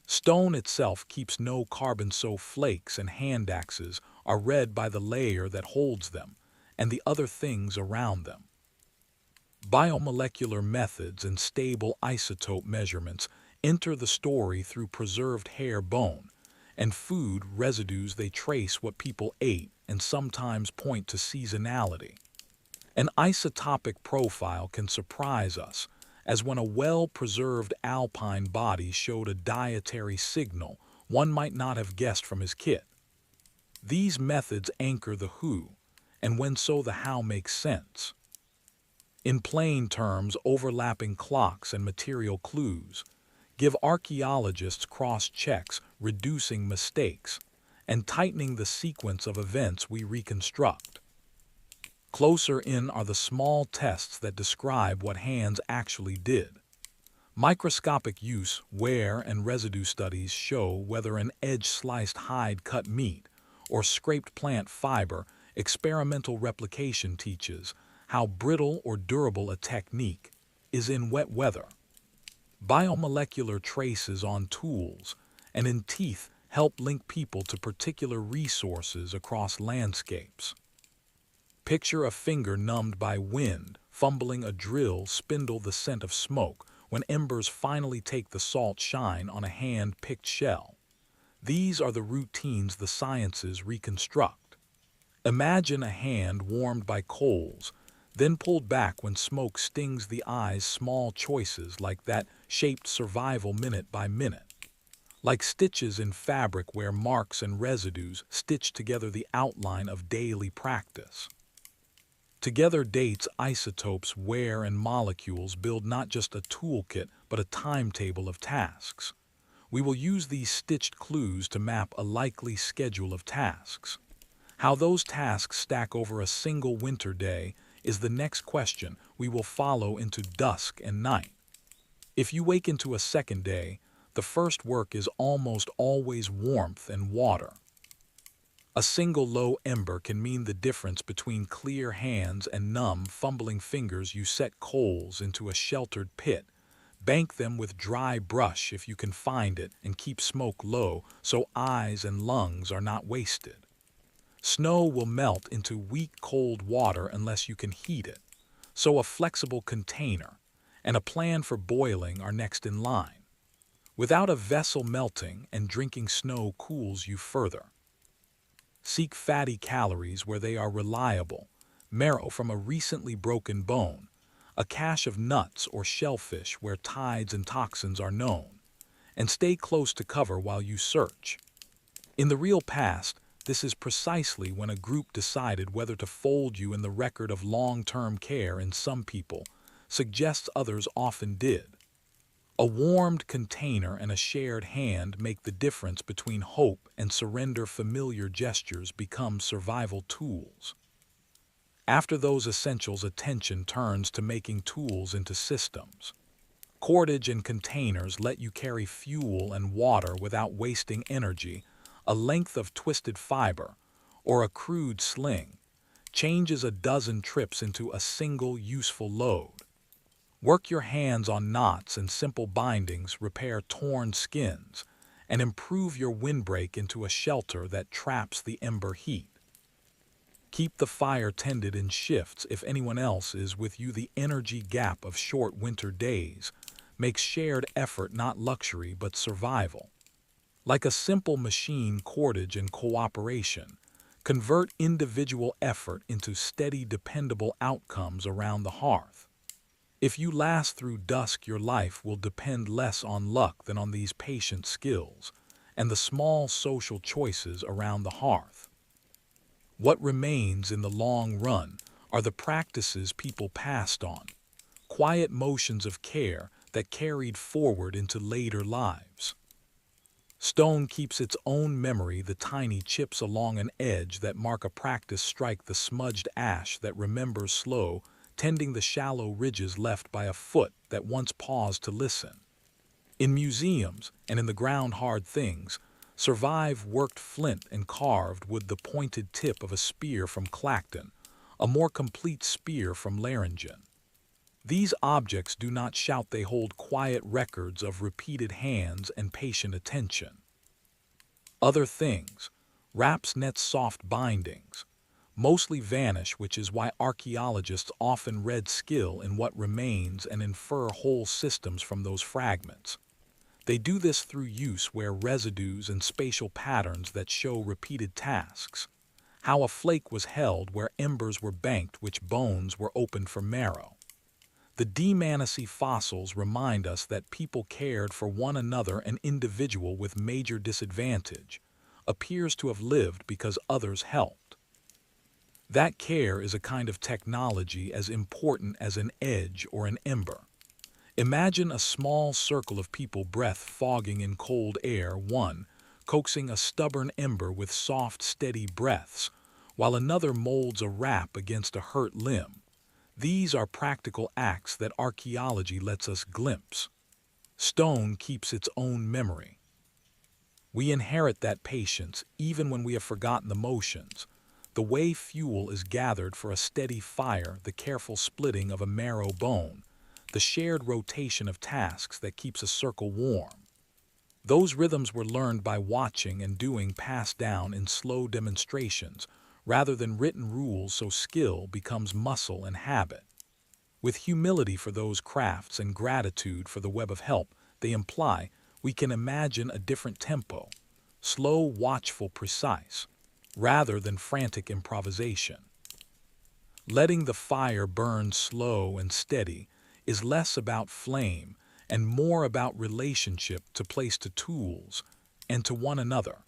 Stone itself keeps no carbon, so flakes and hand axes are read by the layer that holds them and the other things around them. Biomolecular methods and stable isotope measurements enter the story through preserved hair, bone, and food residues. They trace what people ate and sometimes point to seasonality. An isotopic profile can surprise us, as when a well-preserved alpine body showed a dietary signal one might not have guessed from his kit. These methods anchor the who, and when so, the how makes sense. In plain terms, overlapping clocks and material clues give archaeologists cross-checks, reducing mistakes and tightening the sequence of events we reconstruct. Closer in are the small tests that describe what hands actually did. Microscopic use, wear, and residue studies show whether an edge-sliced hide cut meat or scraped plant fiber. Experimental replication teaches how brittle or durable a technique is in wet weather. Biomolecular traces on tools and in teeth help link people to particular resources across landscapes. Picture a finger numbed by wind, fumbling a drill spindle, the scent of smoke when embers finally take the salt shine on a hand-picked shell. These are the routines the sciences reconstruct. Imagine a hand warmed by coals, then pulled back when smoke stings the eyes. Small choices like that shaped survival minute by minute. Like stitches in fabric where marks and residues stitch together the outline of daily practice. Together, dates, isotopes, wear, and molecules build not just a toolkit but a timetable of tasks. We will use these stitched clues to map a likely schedule of tasks. How those tasks stack over a single winter day is the next question we will follow into dusk and night. If you wake into a second day, the first work is almost always warmth and water. A single low ember can mean the difference between clear hands and numb, fumbling fingers. You set coals into a sheltered pit, bank them with dry brush if you can find it, and keep smoke low so eyes and lungs are not wasted. Snow will melt into weak cold water unless you can heat it, so a flexible container and a plan for boiling are next in line. Without a vessel melting and drinking snow cools you further. Seek fatty calories where they are reliable, marrow from a recently broken bone, a cache of nuts or shellfish where tides and toxins are known, and stay close to cover while you search. In the real past, this is precisely when a group decided whether to fold you in the record of long-term care, and some people suggests others often did. A warmed container and a shared hand make the difference between hope and surrender. Familiar gestures become survival tools. After those essentials, attention turns to making tools into systems. Cordage and containers let you carry fuel and water without wasting energy. A length of twisted fiber, or a crude sling, changes a dozen trips into a single useful load. Work your hands on knots and simple bindings, repair torn skins, and improve your windbreak into a shelter that traps the ember heat. Keep the fire tended in shifts if anyone else is with you. The energy gap of short winter days makes shared effort not luxury but survival. Like a simple machine, cordage and cooperation convert individual effort into steady, dependable outcomes around the hearth. If you last through dusk, your life will depend less on luck than on these patient skills and the small social choices around the hearth. What remains in the long run are the practices people passed on, quiet motions of care that carried forward into later lives. Stone keeps its own memory. The tiny chips along an edge that mark a practice strike the smudged ash that remembers slow, tending the shallow ridges left by a foot that once paused to listen. In museums and in the ground hard things, survive worked flint and carved wood, the pointed tip of a spear from Clacton, a more complete spear from Laringen. These objects do not shout, they hold quiet records of repeated hands and patient attention. Other things, wraps, nets, soft bindings, mostly vanish, which is why archaeologists often read skill in what remains and infer whole systems from those fragments. They do this through use where residues and spatial patterns that show repeated tasks, how a flake was held where embers were banked, which bones were opened for marrow. The Dmanisi fossils remind us that people cared for one another. An individual with major disadvantage appears to have lived because others helped. That care is a kind of technology as important as an edge or an ember. Imagine a small circle of people, breath fogging in cold air, one coaxing a stubborn ember with soft, steady breaths, while another molds a wrap against a hurt limb. These are practical acts that archaeology lets us glimpse. Stone keeps its own memory. We inherit that patience even when we have forgotten the motions. The way fuel is gathered for a steady fire, the careful splitting of a marrow bone, the shared rotation of tasks that keeps a circle warm. Those rhythms were learned by watching and doing, passed down in slow demonstrations rather than written rules, so skill becomes muscle and habit. With humility for those crafts and gratitude for the web of help they imply, we can imagine a different tempo, slow, watchful, precise, rather than frantic improvisation. Letting the fire burn slow and steady is less about flame and more about relationship to place, to tools, and to one another.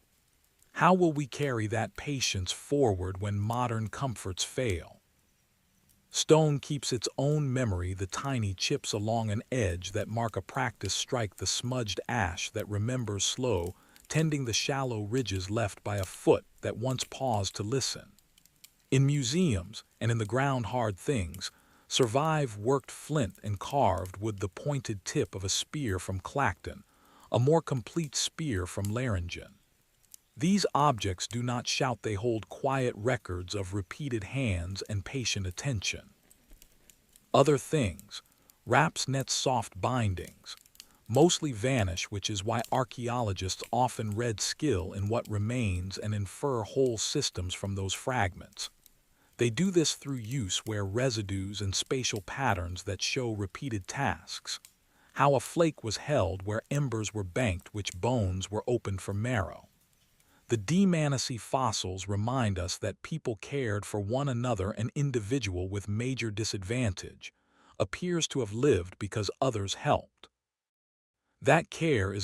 How will we carry that patience forward when modern comforts fail? Stone keeps its own memory. The tiny chips along an edge that mark a practice strike the smudged ash that remembers slow, tending the shallow ridges left by a foot that once paused to listen. In museums and in the ground hard things, survive worked flint and carved wood, the pointed tip of a spear from Clacton, a more complete spear from Laringen. These objects do not shout, they hold quiet records of repeated hands and patient attention. Other things, wraps, nets, soft bindings, mostly vanish, which is why archaeologists often read skill in what remains and infer whole systems from those fragments. They do this through use where residues and spatial patterns that show repeated tasks. How a flake was held where embers were banked, which bones were opened for marrow. The Dmanisi fossils remind us that people cared for one another. An individual with major disadvantage appears to have lived because others helped. That care is